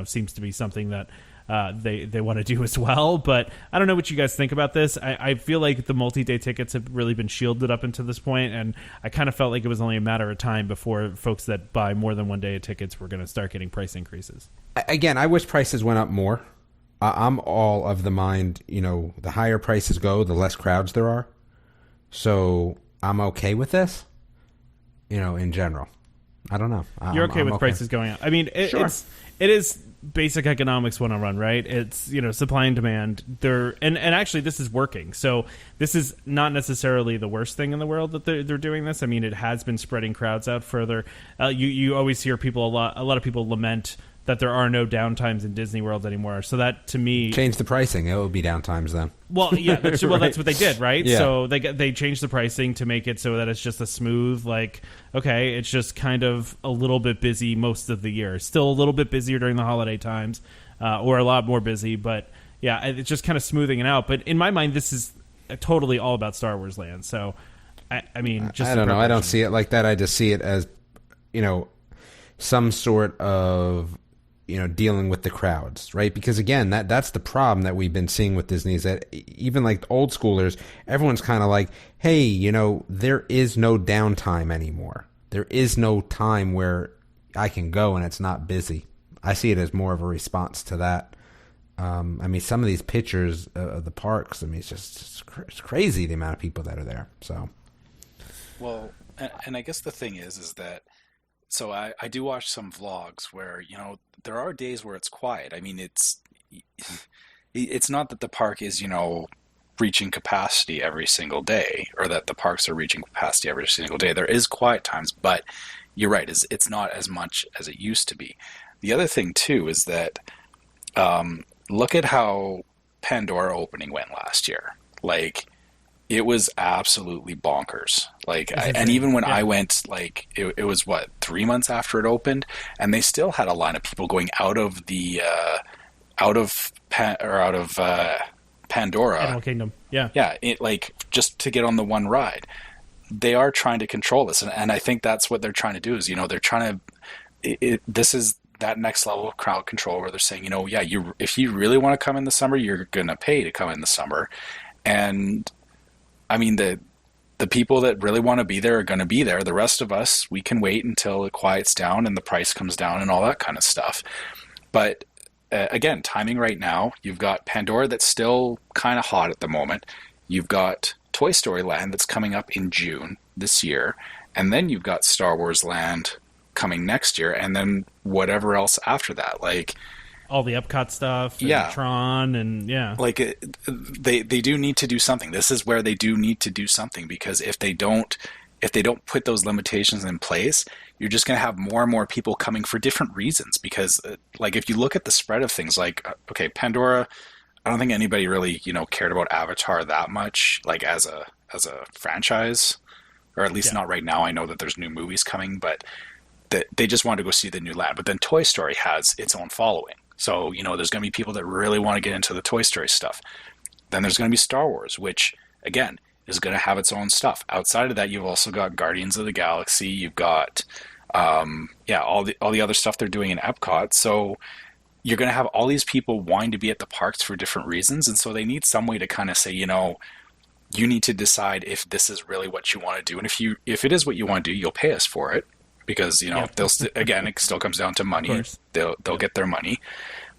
seems to be something that they want to do as well. But I don't know what you guys think about this. I feel like the multi-day tickets have really been shielded up until this point, and I kind of felt like it was only a matter of time before folks that buy more than 1 day of tickets were going to start getting price increases. Again, I wish prices went up more. I'm all of the mind, the higher prices go, the less crowds there are. So I'm okay with this, in general. I don't know. You're okay with prices going up. I mean, sure. It is basic economics 101, right? It's, supply and demand. And actually this is working. So this is not necessarily the worst thing in the world that they're doing this. I mean, it has been spreading crowds out further. You always hear a lot of people lament that there are no downtimes in Disney World anymore. So that, to me... Change the pricing. It would be downtimes then. Well, yeah. That's Right. what they did, right? Yeah. So they changed the pricing to make it so that it's just a smooth, okay, it's just kind of a little bit busy most of the year. Still a little bit busier during the holiday times, or a lot more busy. But, yeah, it's just kind of smoothing it out. But in my mind, this is totally all about Star Wars Land. So, I mean... just I don't know. I don't see it like that. I just see it as, some sort of... dealing with the crowds, right? Because again, that's the problem that we've been seeing with Disney is that even like old schoolers, everyone's kind of like, hey, there is no downtime anymore. There is no time where I can go and it's not busy. I see it as more of a response to that. I mean, some of these pictures of the parks, I mean, it's crazy the amount of people that are there. So, well, and I guess the thing is that, so I do watch some vlogs where, there are days where it's quiet. I mean, it's not that the park is, reaching capacity every single day, or that the parks are reaching capacity every single day. There is quiet times, but you're right, it's not as much as it used to be. The other thing, too, is that look at how Pandora opening went last year. It was absolutely bonkers. And even when I went, it was 3 months after it opened, and they still had a line of people going out of Pandora, Animal Kingdom. Yeah, yeah, just to get on the one ride. They are trying to control this, and I think that's what they're trying to do. Is they're trying to. This is that next level of crowd control where they're saying, if you really want to come in the summer, you're gonna pay to come in the summer, and I mean, the people that really want to be there are going to be there. The rest of us, we can wait until it quiets down and the price comes down and all that kind of stuff. But again, timing right now, you've got Pandora that's still kind of hot at the moment. You've got Toy Story Land that's coming up in June this year. And then you've got Star Wars Land coming next year. And then whatever else after that, all the Epcot stuff, and Tron, and they do need to do something. This is where they do need to do something, because if they don't put those limitations in place, you're just going to have more and more people coming for different reasons. Because if you look at the spread of things, Pandora, I don't think anybody really cared about Avatar that much, as a franchise, or at least not right now. I know that there's new movies coming, but they just wanted to go see the new land. But then Toy Story has its own following. So, there's going to be people that really want to get into the Toy Story stuff. Then there's going to be Star Wars, which, again, is going to have its own stuff. Outside of that, you've also got Guardians of the Galaxy. You've got, all the other stuff they're doing in Epcot. So you're going to have all these people wanting to be at the parks for different reasons. And so they need some way to kind of say, you need to decide if this is really what you want to do. And if it is what you want to do, you'll pay us for it. Because, again, it still comes down to money. They'll get their money.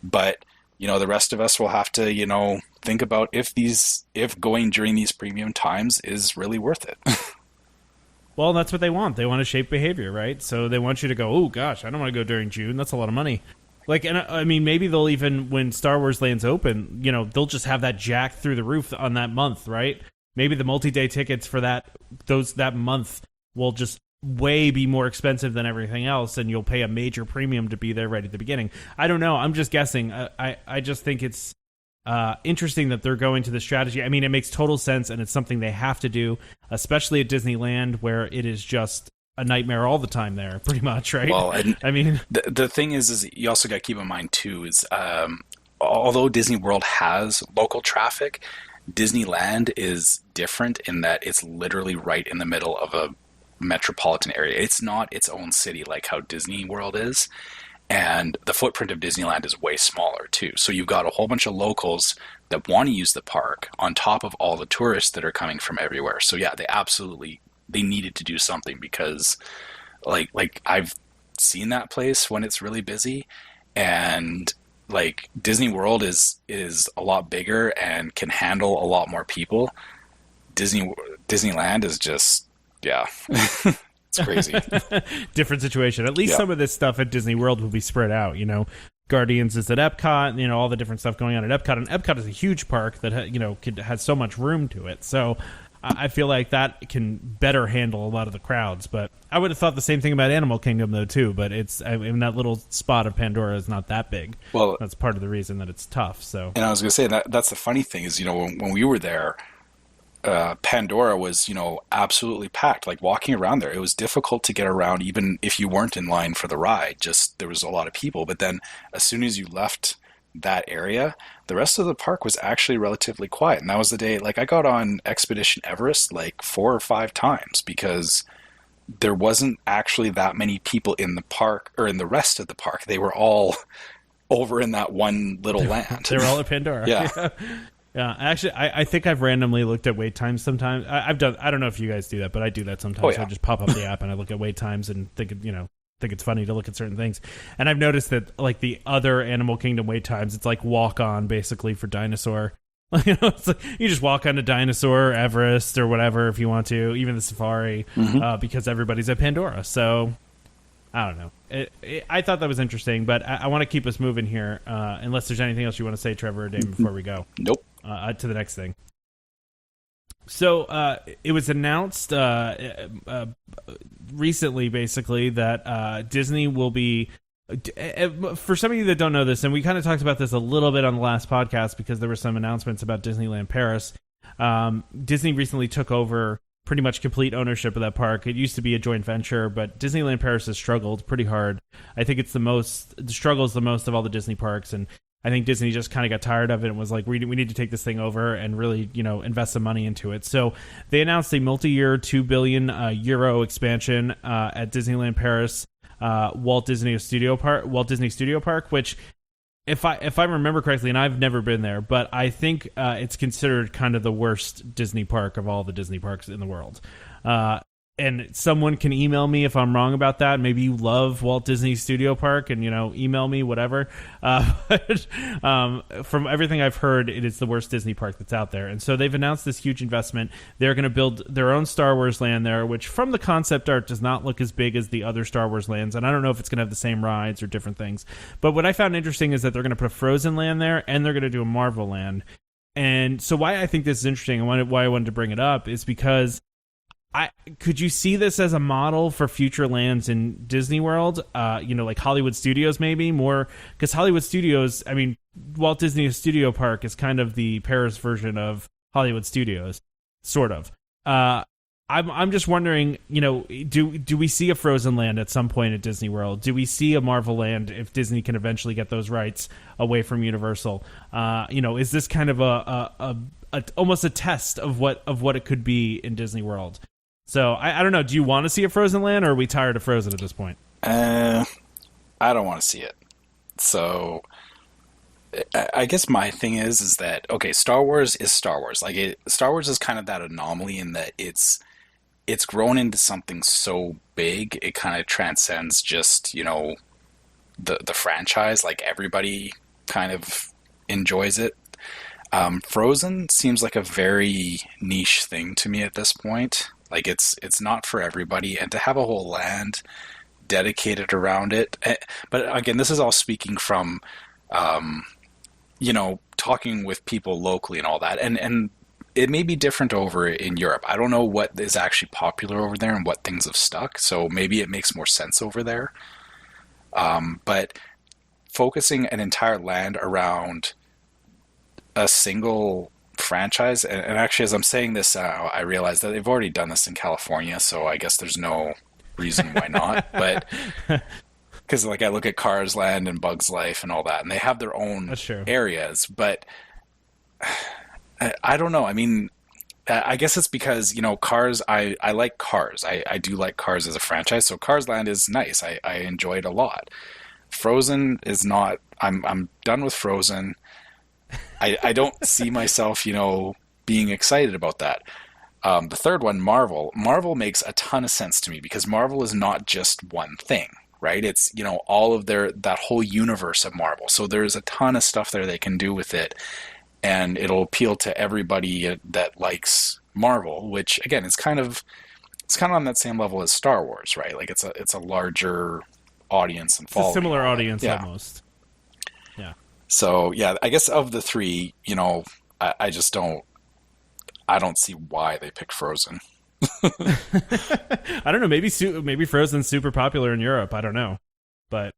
But, the rest of us will have to, think about if going during these premium times is really worth it. Well, that's what they want. They want to shape behavior, right? So they want you to go, oh, gosh, I don't want to go during June. That's a lot of money. And I mean, maybe they'll even, when Star Wars Land's open, they'll just have that jack through the roof on that month, right? Maybe the multi-day tickets for that month will just be more expensive than everything else, and you'll pay a major premium to be there right at the beginning. I don't know. I'm just guessing. I just think it's interesting that they're going to the strategy. I mean, it makes total sense, and it's something they have to do, especially at Disneyland, where it is just a nightmare all the time there, pretty much, right? Well, I mean, the thing is you also got to keep in mind too is although Disney World has local traffic, Disneyland is different in that it's literally right in the middle of a metropolitan area. It's not its own city like how Disney World is. And the footprint of Disneyland is way smaller too. So you've got a whole bunch of locals that want to use the park on top of all the tourists that are coming from everywhere. So yeah, they needed to do something because like I've seen that place when it's really busy, and like Disney World is a lot bigger and can handle a lot more people. Disneyland is just, yeah. It's crazy. Different situation. At least some of this stuff at Disney World will be spread out. Guardians is at Epcot. All the different stuff going on at Epcot. And Epcot is a huge park that has so much room to it. So I feel like that can better handle a lot of the crowds. But I would have thought the same thing about Animal Kingdom though too. But that little spot of Pandora is not that big. Well, that's part of the reason that it's tough. So, and I was going to say that's the funny thing is when we were there. Pandora was, absolutely packed. Like walking around there, it was difficult to get around even if you weren't in line for the ride. Just there was a lot of people. But then as soon as you left that area, the rest of the park was actually relatively quiet. And that was the day, like I got on Expedition Everest like 4 or 5 times because there wasn't actually that many people in the park or in the rest of the park. They were all over in that one little land. They were all at Pandora. Yeah. Yeah, actually, I think I've randomly looked at wait times sometimes. I don't know if you guys do that, but I do that sometimes. Oh, yeah. I just pop up the app and I look at wait times and think it's funny to look at certain things. And I've noticed that like the other Animal Kingdom wait times, it's like walk on basically for dinosaur. It's like you just walk on to Dinosaur, Everest, or whatever if you want to, even the Safari, because everybody's at Pandora. So I don't know. I thought that was interesting, but I want to keep us moving here. Unless there's anything else you want to say, Trevor or Damon, before we go. Nope. To the next thing. So it was announced recently, basically, that Disney will be. For some of you that don't know this, and we kind of talked about this a little bit on the last podcast because there were some announcements about Disneyland Paris. Disney recently took over pretty much complete ownership of that park. It used to be a joint venture, but Disneyland Paris has struggled pretty hard. I think struggles the most of all the Disney parks, and I think Disney just kind of got tired of it and was like, we need to take this thing over and really, invest some money into it. So they announced a multi-year €2 billion euro expansion at Disneyland Paris, Walt Disney Studio Park, which if I remember correctly, and I've never been there, but I think it's considered kind of the worst Disney park of all the Disney parks in the world. And someone can email me if I'm wrong about that. Maybe you love Walt Disney Studio Park and, email me, whatever. From everything I've heard, it is the worst Disney park that's out there. And so they've announced this huge investment. They're going to build their own Star Wars land there, which from the concept art does not look as big as the other Star Wars lands. And I don't know if it's going to have the same rides or different things. But what I found interesting is that they're going to put a Frozen land there and they're going to do a Marvel land. And so why I think this is interesting and why I wanted to bring it up is because could you see this as a model for future lands in Disney World? Like Hollywood Studios, maybe more, because Hollywood Studios, Walt Disney Studio Park is kind of the Paris version of Hollywood Studios, sort of. I'm just wondering, do we see a Frozen land at some point at Disney World? Do we see a Marvel land if Disney can eventually get those rights away from Universal? Is this kind of almost a test of what it could be in Disney World? So I don't know. Do you want to see a Frozen land, or are we tired of Frozen at this point? I don't want to see it. So I guess my thing is that, okay, Star Wars is Star Wars. Star Wars is kind of that anomaly in that it's grown into something so big, it kind of transcends just, the franchise. Like everybody kind of enjoys it. Frozen seems like a very niche thing to me at this point. Like it's not for everybody, and to have a whole land dedicated around it. But again, this is all speaking from, talking with people locally and all that. And it may be different over in Europe. I don't know what is actually popular over there and what things have stuck. So maybe it makes more sense over there. But focusing an entire land around a single franchise, and actually as I'm saying this, I realize that they've already done this in California, so I guess there's no reason why not. But because like I look at Cars Land and Bugs Life and all that, and they have their own areas, but I don't know. I mean, I guess it's because, you know, Cars, I like Cars. I do like Cars as a franchise, so Cars Land is nice. I enjoy it a lot. Frozen is not. I'm done with Frozen. I don't see myself, you know, being excited about that. The third one, Marvel. Marvel makes a ton of sense to me because Marvel is not just one thing, right? It's, you know, all of that whole universe of Marvel. So there's a ton of stuff there they can do with it, and it'll appeal to everybody that likes Marvel, which again, it's kind of on that same level as Star Wars, right? Like it's a larger audience and following. It's a similar audience almost. Yeah. So yeah, I guess of the three, you know, I just don't see why they picked Frozen. I don't know. Maybe Frozen's super popular in Europe. I don't know, but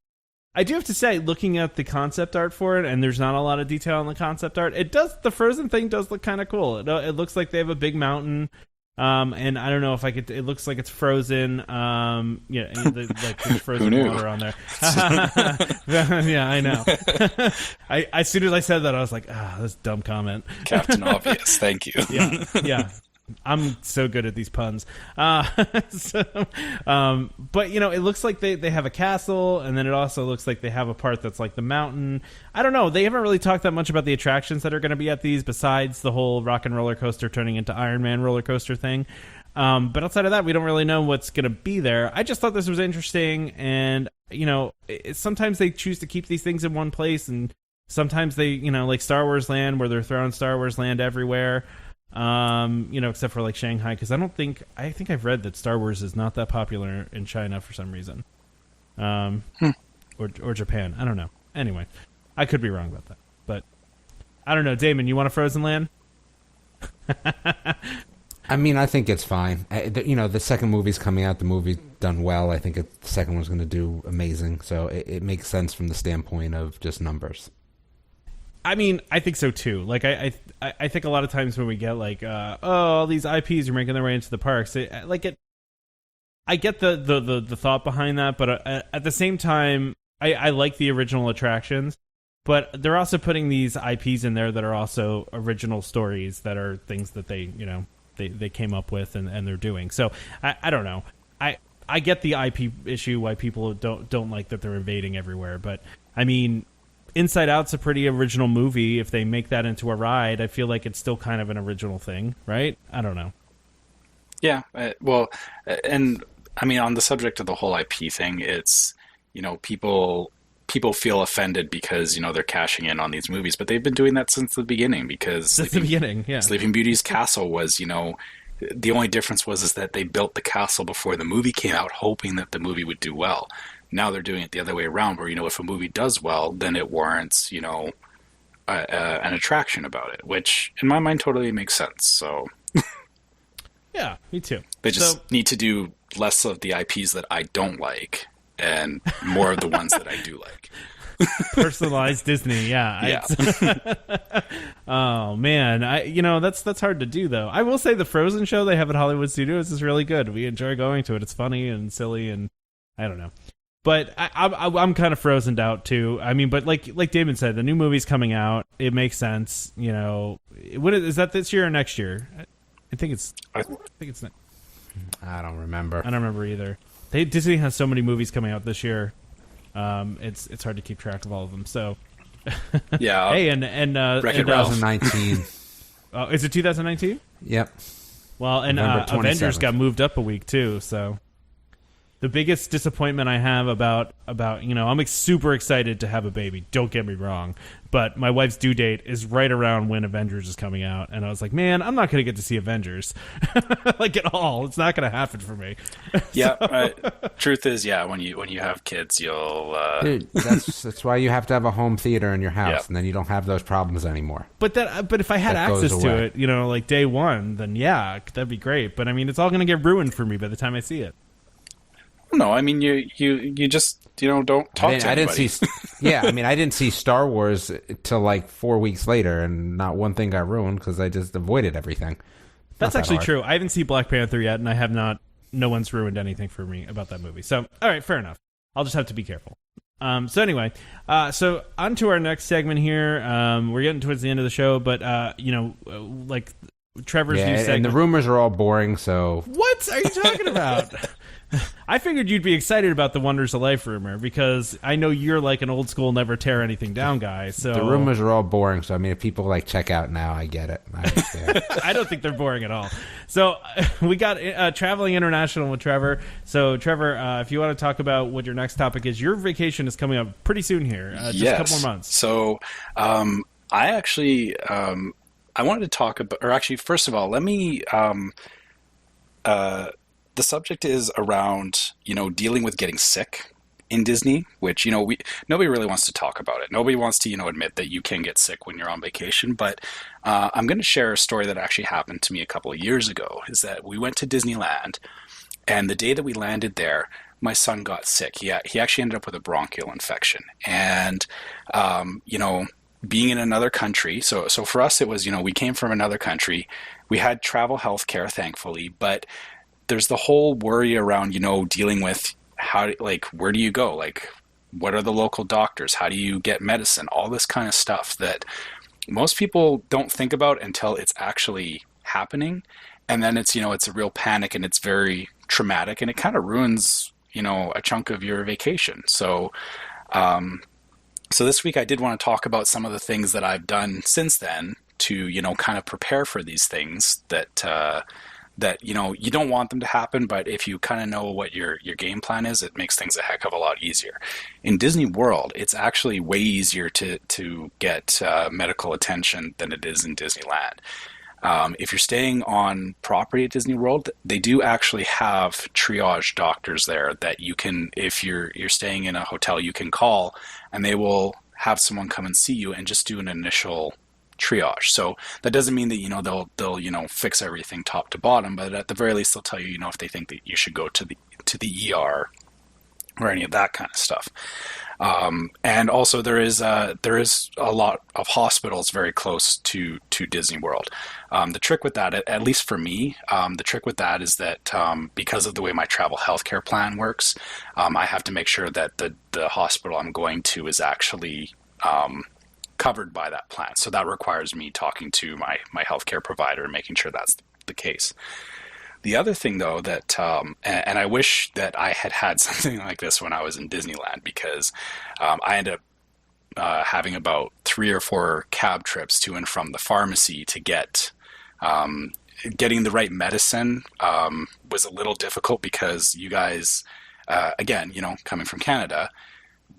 I do have to say, looking at the concept art for it, and there's not a lot of detail on the concept art. The Frozen thing does look kind of cool. It looks like they have a big mountain. And I don't know if it looks like it's frozen. Yeah, like there's frozen water on there. Yeah, I know. As soon as I said that, I was like, that's a dumb comment. Captain Obvious, thank you. Yeah. I'm so good at these puns. But you know, it looks like they have a castle, and then it also looks like they have a part that's like the mountain. I don't know. They haven't really talked that much about the attractions that are going to be at these, besides the whole rock and roller coaster turning into Iron Man roller coaster thing. But outside of that, we don't really know what's going to be there. I just thought this was interesting, and you know, sometimes they choose to keep these things in one place, and sometimes they, you know, like Star Wars Land, where they're throwing Star Wars Land everywhere. You know, except for like Shanghai, because I think I've read that Star Wars is not that popular in China for some reason, or Japan. I don't know. Anyway, I could be wrong about that, but I don't know. Damon, you want a Frozen Land? I mean, I think it's fine. You know, the second movie's coming out. The movie's done well. I think the second one's going to do amazing. So it makes sense from the standpoint of just numbers. I mean, I think so too. Like, I think a lot of times when we get like, all these IPs are making their way into the parks, I get the thought behind that, but at the same time, I like the original attractions, but they're also putting these IPs in there that are also original stories that are things that they came up with and they're doing. So I don't know. I get the IP issue, why people don't like that they're invading everywhere, but I mean, Inside Out's a pretty original movie. If they make that into a ride, I feel like it's still kind of an original thing, right? I don't know. Yeah, well, and I mean, on the subject of the whole IP thing, it's, you know, people feel offended because, you know, they're cashing in on these movies, but they've been doing that since the beginning, because Sleeping Beauty's castle was, you know, the only difference was that they built the castle before the movie came out, hoping that the movie would do well. Now they're doing it the other way around, where, you know, if a movie does well, then it warrants, you know, an attraction about it, which in my mind totally makes sense. So yeah, me too. They just need to do less of the IPs that I don't like and more of the ones that I do like. Personalized Disney, yeah. Oh man, you know, that's hard to do though. I will say the Frozen show they have at Hollywood Studios is really good. We enjoy going to it. It's funny and silly, and I don't know. But I'm kind of frozened out too. I mean, but like Damon said, the new movie's coming out. It makes sense, you know. What is that, this year or next year? I think it's next. I don't remember. I don't remember either. Disney has so many movies coming out this year. It's hard to keep track of all of them. So yeah. Hey, and 2019. Oh, is it 2019? Yep. Well, and Avengers got moved up a week too. So the biggest disappointment I have about, you know, I'm super excited to have a baby. Don't get me wrong, but my wife's due date is right around when Avengers is coming out, and I was like, man, I'm not going to get to see Avengers like at all. It's not going to happen for me. Yeah. Truth is, yeah, when you have kids, you'll. Dude, that's why you have to have a home theater in your house, and then you don't have those problems anymore. But if I had access to it, you know, like day one, then yeah, that'd be great. But I mean, it's all going to get ruined for me by the time I see it. No, I mean, you just, you know, don't talk to anybody. I didn't see Star Wars till like 4 weeks later, and not one thing got ruined because I just avoided everything. That's actually true. I haven't seen Black Panther yet, and I have not. No one's ruined anything for me about that movie. So, all right, fair enough. I'll just have to be careful. So anyway, so on to our next segment here. We're getting towards the end of the show, but like Trevor's new segment. And the rumors are all boring, so... What are you talking about? I figured you'd be excited about the Wonders of Life rumor, because I know you're like an old school never tear anything down guy. So the rumors are all boring, so I mean, if people like check out now, I get it. I don't think they're boring at all. So we got Traveling International with Trevor. So Trevor, if you want to talk about what your next topic is, your vacation is coming up pretty soon here, just a couple more months. So I actually... I wanted to talk about, or actually, first of all, let me, the subject is around, dealing with getting sick in Disney, which, nobody really wants to talk about it. Nobody wants to, admit that you can get sick when you're on vacation. But I'm going to share a story that actually happened to me a couple of years ago, is that we went to Disneyland, and the day that we landed there, my son got sick. He actually ended up with a bronchial infection. And, being in another country, so for us it was, we came from another country. We had travel health care, thankfully, but there's the whole worry around, dealing with where do you go? Like, what are the local doctors? How do you get medicine? All this kind of stuff that most people don't think about until it's actually happening. And then it's, it's a real panic, and it's very traumatic, and it kind of ruins, a chunk of your vacation. So this week I did want to talk about some of the things that I've done since then to, kind of prepare for these things that you don't want them to happen, but if you kind of know what your game plan is, it makes things a heck of a lot easier. In Disney World, it's actually way easier to get medical attention than it is in Disneyland. If you're staying on property at Disney World, they do actually have triage doctors there that you can, if you're staying in a hotel, you can call, and they will have someone come and see you and just do an initial triage. So that doesn't mean that they'll fix everything top to bottom, but at the very least they'll tell you if they think that you should go to the ER or any of that kind of stuff. And also there is a lot of hospitals very close to Disney World. The trick with that, at least for me, the trick with that is that because of the way my travel healthcare plan works, I have to make sure that the hospital I'm going to is actually covered by that plan. So that requires me talking to my healthcare provider and making sure that's the case. The other thing, though, that, and I wish that I had something like this when I was in Disneyland, because I ended up having about 3 or 4 cab trips to and from the pharmacy to getting the right medicine was a little difficult, because you guys, again, coming from Canada,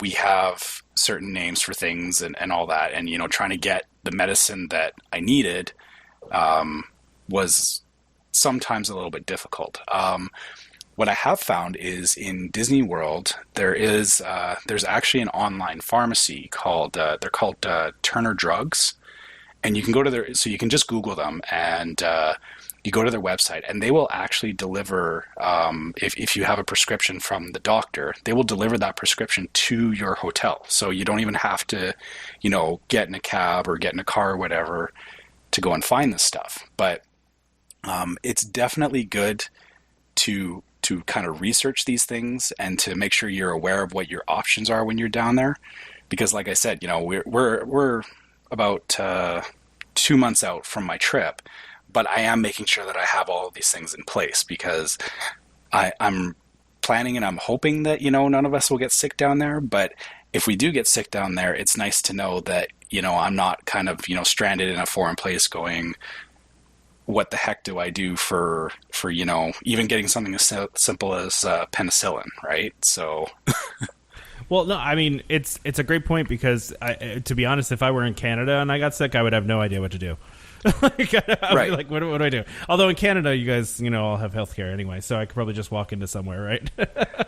we have certain names for things and all that, and, trying to get the medicine that I needed was sometimes a little bit difficult. What I have found is in Disney World, there's actually an online pharmacy called Turner Drugs, and you can go to so you can just Google them, and you go to their website, and they will actually deliver, if you have a prescription from the doctor, they will deliver that prescription to your hotel. So you don't even have to, get in a cab or get in a car or whatever to go and find this stuff. But it's definitely good to kind of research these things and to make sure you're aware of what your options are when you're down there, because like I said, we're about 2 months out from my trip, but I am making sure that I have all of these things in place, because I'm planning and I'm hoping that none of us will get sick down there. But if we do get sick down there, it's nice to know that I'm not kind of stranded in a foreign place going, what the heck do I do for even getting something as simple as penicillin, right? So, well, no, I mean it's a great point, because to be honest, if I were in Canada and I got sick, I would have no idea what to do. I'd right. be like, what do I do? Although in Canada, you guys, all have healthcare anyway, so I could probably just walk into somewhere, right?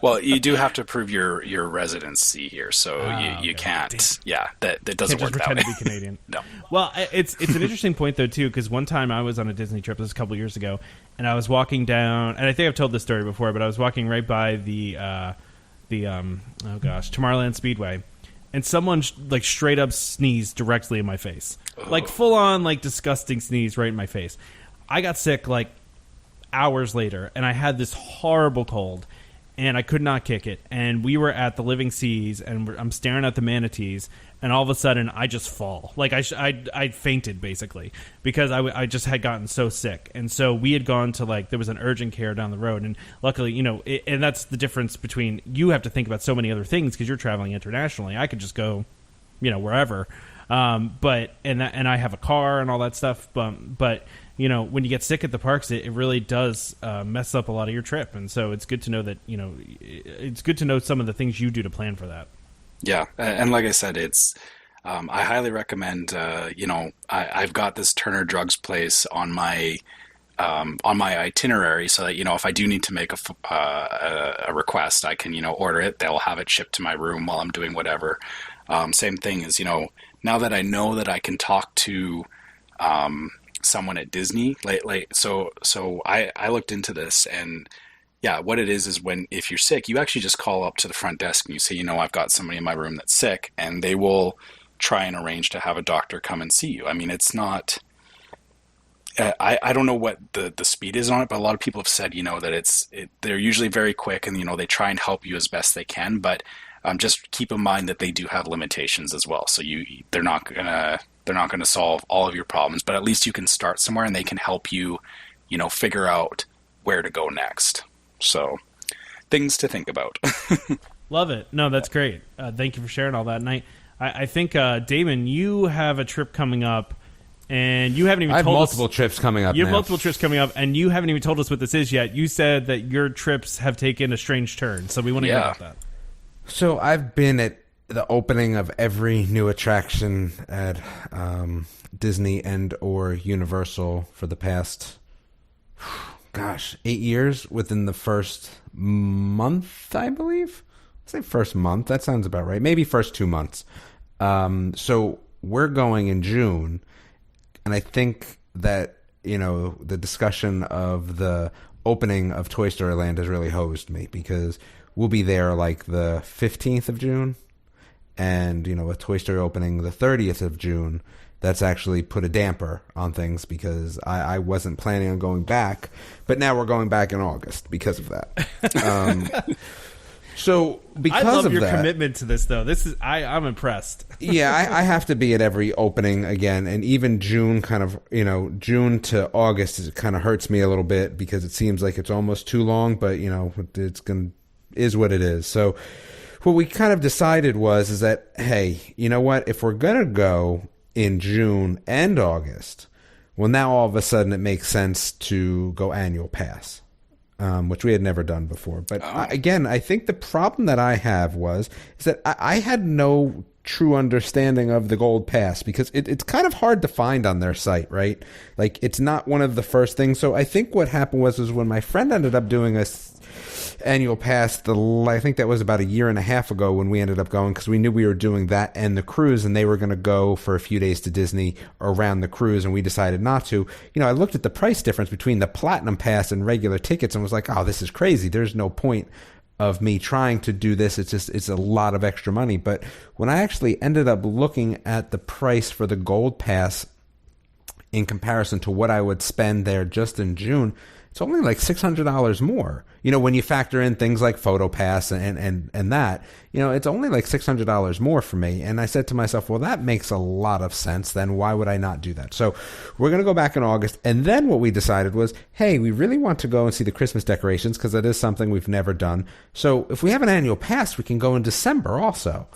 Well, you do have to prove your residency here, so you can't. Damn. Yeah, that doesn't work that way. To be Canadian. No. Well, it's an interesting point though too, because one time I was on a Disney trip, this was a couple years ago, and I was walking down, and I think I've told this story before, but I was walking right by the Tomorrowland Speedway. And someone straight up sneezed directly in my face, like full on disgusting sneeze right in my face. I got sick hours later, and I had this horrible cold. and I could not kick it. And we were at the Living Seas, and I'm staring at the manatees, and all of a sudden I just fall. Like I fainted basically because I just had gotten so sick. And so we had gone to there was an urgent care down the road, and luckily, and that's the difference between you have to think about so many other things because you're traveling internationally. I could just go, wherever. But I have a car and all that stuff. But when you get sick at the parks, it really does mess up a lot of your trip. And so it's good to know that, it's good to know some of the things you do to plan for that. Yeah. And like I said, it's, I highly recommend, I've got this Turner Drugs place on my itinerary so that, if I do need to make a request, I can, order it. They'll have it shipped to my room while I'm doing whatever. Same thing is, now that I know that I can talk to, someone at Disney, so I looked into this, and yeah, what it is if you're sick, you actually just call up to the front desk and you say, I've got somebody in my room that's sick, and they will try and arrange to have a doctor come and see you. I mean, it's not, I don't know what the speed is on it, but a lot of people have said, that they're usually very quick, and, they try and help you as best they can, but just keep in mind that they do have limitations as well. So they're not gonna solve all of your problems, but at least you can start somewhere, and they can help you, figure out where to go next. So things to think about. Love it. No, that's great. Thank you for sharing all that. And I think, Damon, you have a trip coming up, and you haven't even told us. I have multiple trips coming up. You have multiple trips coming up, and you haven't even told us what this is yet. You said that your trips have taken a strange turn, so we want to hear about that. So I've been at the opening of every new attraction at Disney and or Universal for the past, 8 years within the first month, I believe. I'd say first month. That sounds about right. Maybe first 2 months. So we're going in June, and I think that, the discussion of the opening of Toy Story Land has really hosed me, because we'll be there the 15th of June. And, with Toy Story opening the 30th of June, that's actually put a damper on things, because I wasn't planning on going back. But now we're going back in August because of that. So because I love of your that, commitment to this, though. I'm impressed. Yeah, I have to be at every opening again. And even June June to August, it kind of hurts me a little bit because it seems like it's almost too long. But, is what it is. So what we kind of decided is that, hey, you know what? If we're going to go in June and August, well, now all of a sudden it makes sense to go annual pass, which we had never done before. But again, I think the problem that I have is that I had no true understanding of the Gold Pass, because it's kind of hard to find on their site, right? It's not one of the first things. So I think what happened was when my friend ended up doing a annual pass, I think that was about 1.5 years ago when we ended up going, because we knew we were doing that and the cruise, and they were going to go for a few days to Disney around the cruise, and we decided not to. I looked at the price difference between the Platinum Pass and regular tickets and was like, oh, this is crazy. There's no point of me trying to do this. It's a lot of extra money. But when I actually ended up looking at the price for the Gold Pass in comparison to what I would spend there just in June, it's only $600 more. When you factor in things like Photo Pass and that, it's only $600 more for me. And I said to myself, well, that makes a lot of sense. Then why would I not do that? So we're going to go back in August. And then what we decided was, hey, we really want to go and see the Christmas decorations, because that is something we've never done. So if we have an annual pass, we can go in December also.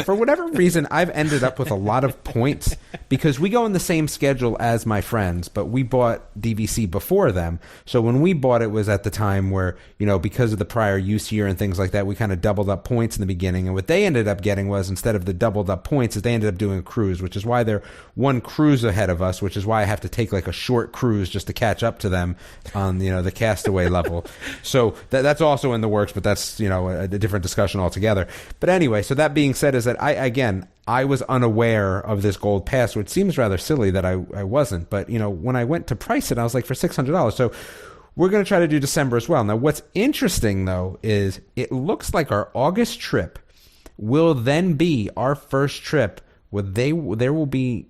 For whatever reason, I've ended up with a lot of points because we go in the same schedule as my friends, but we bought DVC before them. So when we bought it was at the time where, because of the prior use year and things like that, we kind of doubled up points in the beginning. And what they ended up getting was, instead of the doubled up points, is they ended up doing a cruise, which is why they're one cruise ahead of us, which is why I have to take a short cruise just to catch up to them on, the Castaway level. So that's also in the works, but that's, a different discussion altogether. But anyway, so that being said, is that I was unaware of this Gold Pass, which seems rather silly that I wasn't. But, when I went to price it, I was like, for $600. So we're going to try to do December as well. Now, what's interesting, though, is it looks like our August trip will then be our first trip where there will be,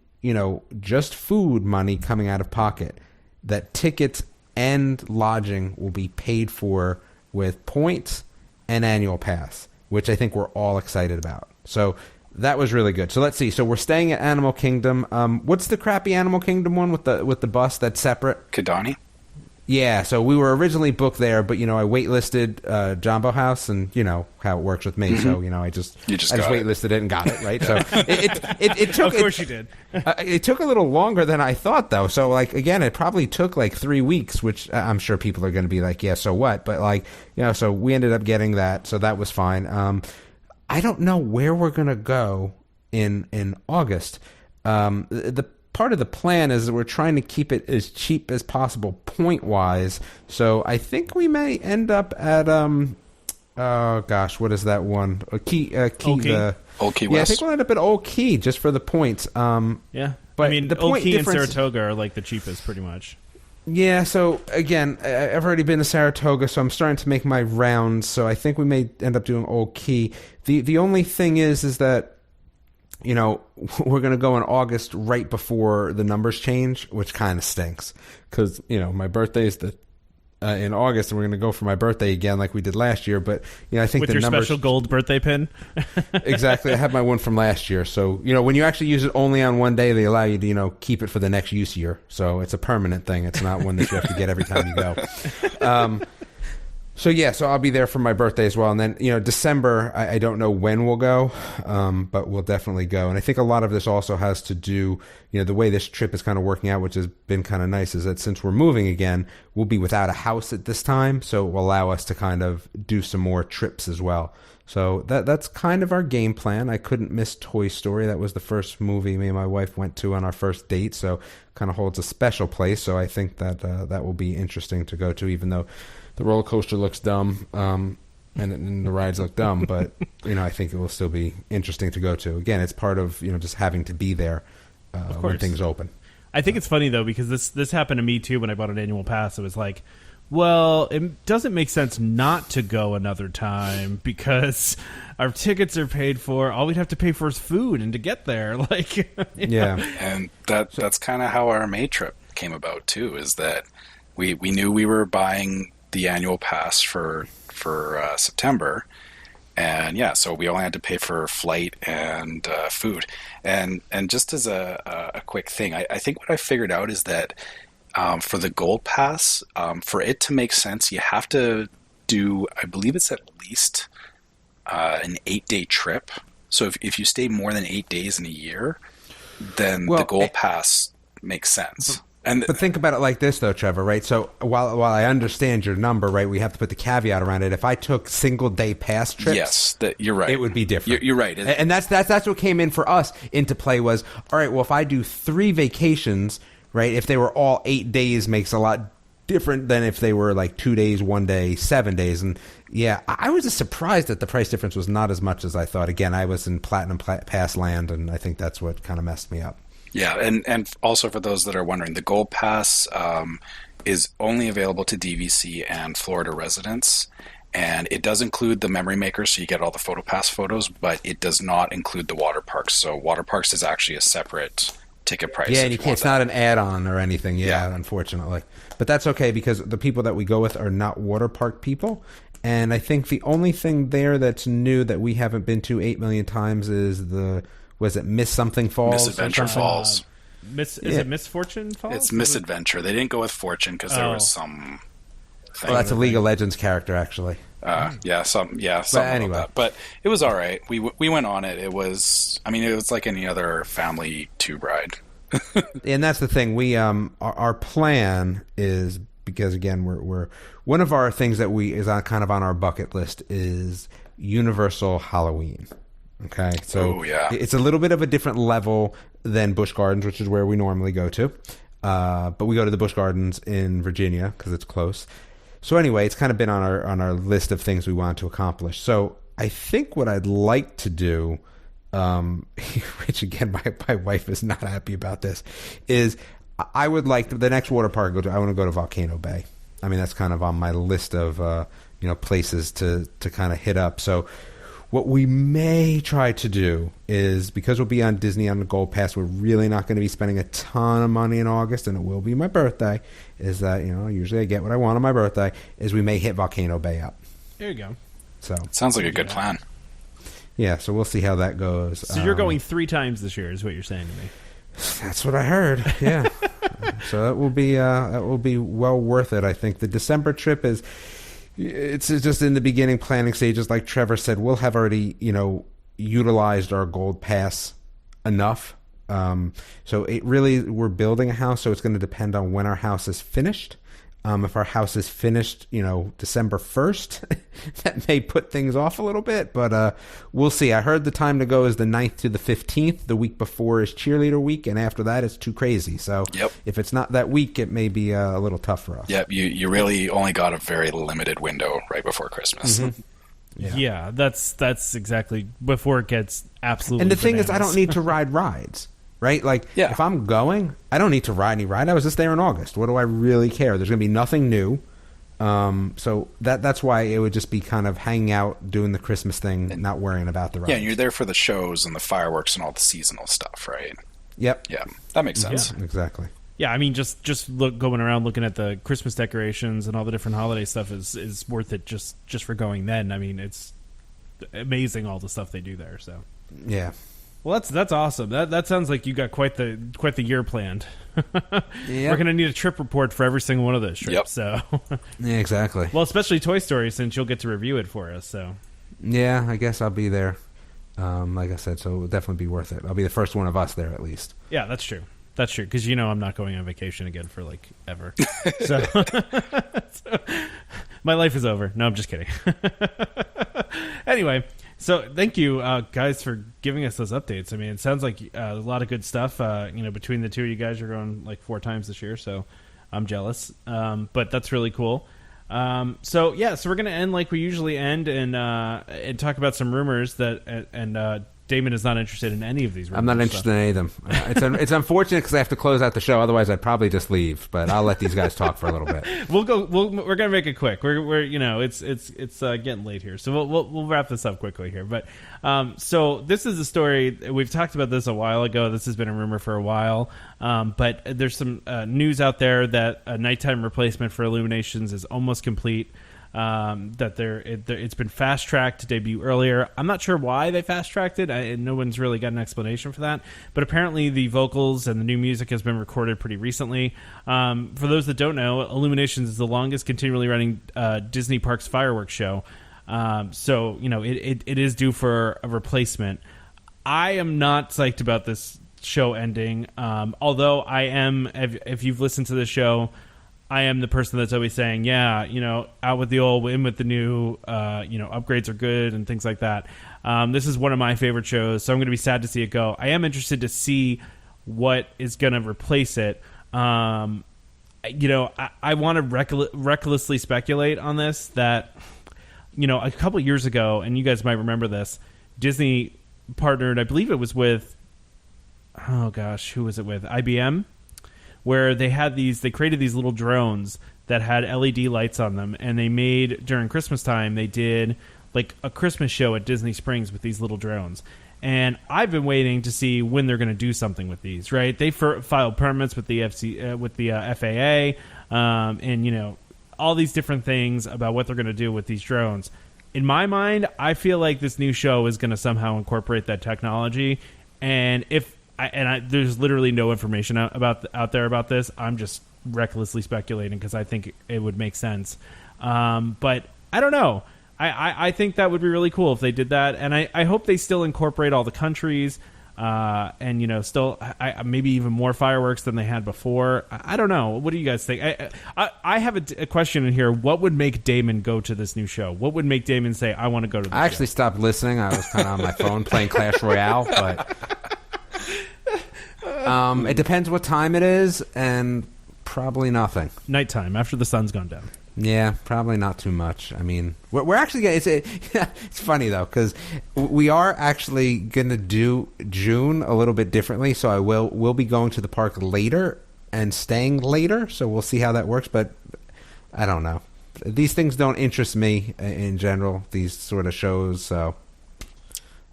just food money coming out of pocket. That tickets and lodging will be paid for with points an annual pass, which I think we're all excited about. So that was really good. So let's see. So we're staying at Animal Kingdom. What's the crappy Animal Kingdom one with the bus that's separate? Kidani? Yeah, so we were originally booked there, but, I waitlisted Jumbo House, and you know how it works with me. Mm-hmm. So, I just waitlisted it and got it, right? So it took... Of course you did. It took a little longer than I thought, though. So, again, it probably took, 3 weeks, which I'm sure people are going to be like, yeah, so what? But, so we ended up getting that, so that was fine. I don't know where we're going to go in August. The part of the plan is that we're trying to keep it as cheap as possible point-wise. So I think we may end up at oh gosh, what is that one? Old Key West. Yeah, I think we'll end up at Old Key just for the points. Yeah, but the Old Key and Saratoga are the cheapest, pretty much. Yeah, so again, I've already been to Saratoga, so I'm starting to make my rounds. So I think we may end up doing Old Key. The only thing is that, we're going to go in August right before the numbers change, which kind of stinks because, my birthday is in August, and we're going to go for my birthday again like we did last year. But, I think with the your numbers... special gold birthday pin? Exactly. I have my one from last year. So, when you actually use it only on one day, they allow you to, keep it for the next use year. So it's a permanent thing. It's not one that you have to get every time you go. So I'll be there for my birthday as well. And then, December, I don't know when we'll go, but we'll definitely go. And I think a lot of this also has to do, the way this trip is kind of working out, which has been kind of nice, is that since we're moving again, we'll be without a house at this time. So it will allow us to kind of do some more trips as well. So that's kind of our game plan. I couldn't miss Toy Story. That was the first movie me and my wife went to on our first date. So kind of holds a special place. So I think that that will be interesting to go to, even though the roller coaster looks dumb, and the rides look dumb, but I think it will still be interesting to go to. Again, it's part of just having to be there when things open. I think it's funny though, because this happened to me too when I bought an annual pass. It was like, well, it doesn't make sense not to go another time because our tickets are paid for. All we'd have to pay for is food and to get there. Yeah, and that's kind of how our May trip came about too. Is that we knew we were buying the annual pass for September, and so we only had to pay for flight and food. And just as a quick thing, I think what I figured out is that for the Gold Pass, for it to make sense, you have to do, I believe it's at least an 8-day trip. So if you stay more than 8 days in a year, then the Gold Pass makes sense. But think about it like this, though, Trevor, right? So while I understand your number, right, we have to put the caveat around it. If I took single-day pass trips, yes, you're right. It would be different. You're right. And that's what came in for us into play was, all right, well, if I do 3 vacations, right, if they were all 8 days makes a lot different than if they were 2 days, 1 day, 7 days. And, I was just surprised that the price difference was not as much as I thought. Again, I was in Platinum Pass land, and I think that's what kind of messed me up. Yeah, and also for those that are wondering, the Gold Pass is only available to DVC and Florida residents, and it does include the memory maker, so you get all the PhotoPass photos, but it does not include the water parks. So water parks is actually a separate ticket price. Yeah, and it's not an add-on or anything, unfortunately. But that's okay, because the people that we go with are not water park people, and I think the only thing there that's new that we haven't been to 8 million times is was it Miss Something Falls? Misadventure Falls. Is it Misfortune Falls? It's Misadventure. They didn't go with Fortune because there was some thing. Well, that's a League of Legends character, actually. Something anyway. like that. But it was all right. We went on it. It was like any other family tube ride. And that's the thing. We our plan is, because again we're one of our things that is kind of on our bucket list is Universal Halloween. Okay, so it's a little bit of a different level than Busch Gardens, which is where we normally go to. But we go to the Busch Gardens in Virginia because it's close. So anyway, it's kind of been on our list of things we want to accomplish. So I think what I'd like to do, which again my wife is not happy about this, is I would like the next water park I go to. I want to go to Volcano Bay. I mean, that's kind of on my list of places to kind of hit up. So what we may try to do is, because we'll be on Disney on the Gold Pass, we're really not going to be spending a ton of money in August, and it will be my birthday, is that, usually I get what I want on my birthday, is we may hit Volcano Bay up. There you go. So sounds like a good plan. Yeah, so we'll see how that goes. So you're going 3 times this year, is what you're saying to me. That's what I heard. Yeah. So that will be well worth it. I think the December trip it's just in the beginning planning stages. Like Trevor said, we'll have already utilized our gold pass enough. So it really, we're building a house, so it's going to depend on when our house is finished. If our house is finished, December 1st, that may put things off a little bit, but we'll see. I heard the time to go is the 9th to the 15th. The week before is cheerleader week, and after that, it's too crazy. So if it's not that week, it may be a little tough for us. Yep, you really only got a very limited window right before Christmas. Mm-hmm. Yeah, that's exactly before it gets absolutely And the thing bananas. is, I don't need to ride rides. Right? Like, if I'm going, I don't need to ride any ride. I was just there in August. What do I really care? There's going to be nothing new. So that's why it would just be kind of hanging out, doing the Christmas thing, and not worrying about the rides. Yeah, and you're there for the shows and the fireworks and all the seasonal stuff, right? Yep. Yeah, that makes sense. Yeah, exactly. Yeah, I mean, just going around looking at the Christmas decorations and all the different holiday stuff is worth it just for going then. I mean, it's amazing all the stuff they do there. So yeah. Well, that's awesome. That sounds like you got quite the year planned. Yeah. We're going to need a trip report for every single one of those trips. Yep. So yeah, exactly. Well, especially Toy Story, since you'll get to review it for us. So yeah, I guess I'll be there. Like I said, so it will definitely be worth it. I'll be the first one of us there, at least. Yeah, that's true. That's true, because I'm not going on vacation again for ever. So my life is over. No, I'm just kidding. Anyway. So thank you, guys, for giving us those updates. I mean, it sounds like a lot of good stuff. Between the two of you guys, you're going 4 times this year, so I'm jealous. But that's really cool. So we're going to end like we usually end and talk about some rumors that Damon is not interested in any of these rumors. I'm not interested in any of them. It's unfortunate because I have to close out the show. Otherwise, I'd probably just leave. But I'll let these guys talk for a little bit. We're gonna make it quick. We're it's getting late here, so we'll wrap this up quickly here. But so this is a story we've talked about this a while ago. This has been a rumor for a while. But there's some news out there that a nighttime replacement for IllumiNations is almost complete. That it's been fast tracked to debut earlier. I'm not sure why they fast tracked it. No one's really got an explanation for that. But apparently, the vocals and the new music has been recorded pretty recently. For those that don't know, IllumiNations is the longest continually running Disney Parks fireworks show. So it is due for a replacement. I am not psyched about this show ending. Although I am, if you've listened to the show, I am the person that's always saying, out with the old, in with the new, upgrades are good and things like that. This is one of my favorite shows, so I'm going to be sad to see it go. I am interested to see what is going to replace it. I want to recklessly speculate on this that, a couple years ago, and you guys might remember this, Disney partnered, I believe it was with, who was it with? IBM? Where they created these little drones that had LED lights on them, and they made, during Christmas time, they did a Christmas show at Disney Springs with these little drones. And I've been waiting to see when they're going to do something with these, right? They filed permits with the FAA, and all these different things about what they're going to do with these drones. In my mind, I feel like this new show is going to somehow incorporate that technology, and there's literally no information out there about this. I'm just recklessly speculating because I think it would make sense. But I don't know. I think that would be really cool if they did that, and I hope they still incorporate all the countries, and still maybe even more fireworks than they had before. I don't know. What do you guys think? I have a question in here. What would make Damon go to this new show? What would make Damon say, "I want to go to"? I actually stopped listening. I was kind of on my phone playing Clash Royale, but. It depends what time it is, and probably nothing. Nighttime, after the sun's gone down. Yeah, probably not too much. I mean, we're actually going to... It's funny, though, because we are actually going to do June a little bit differently, so we'll be going to the park later and staying later, so we'll see how that works, but I don't know. These things don't interest me in general, these sort of shows, so...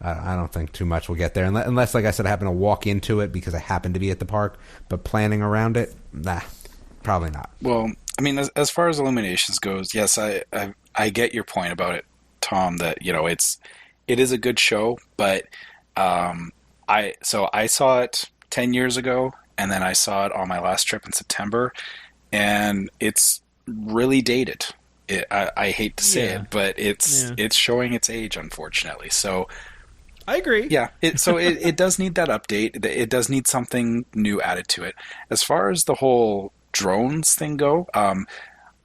I don't think too much will get there. Unless, like I said, I happen to walk into it because I happen to be at the park. But planning around it, probably not. Well, I mean, as far as IllumiNations goes, yes, I get your point about it Tom, that it is a good show, but I saw it 10 years ago, and then I saw it on my last trip in September, and it's really dated. I hate to say it, but it's showing its age, unfortunately. So I agree. Yeah, it does need that update. It does need something new added to it. As far as the whole drones thing go,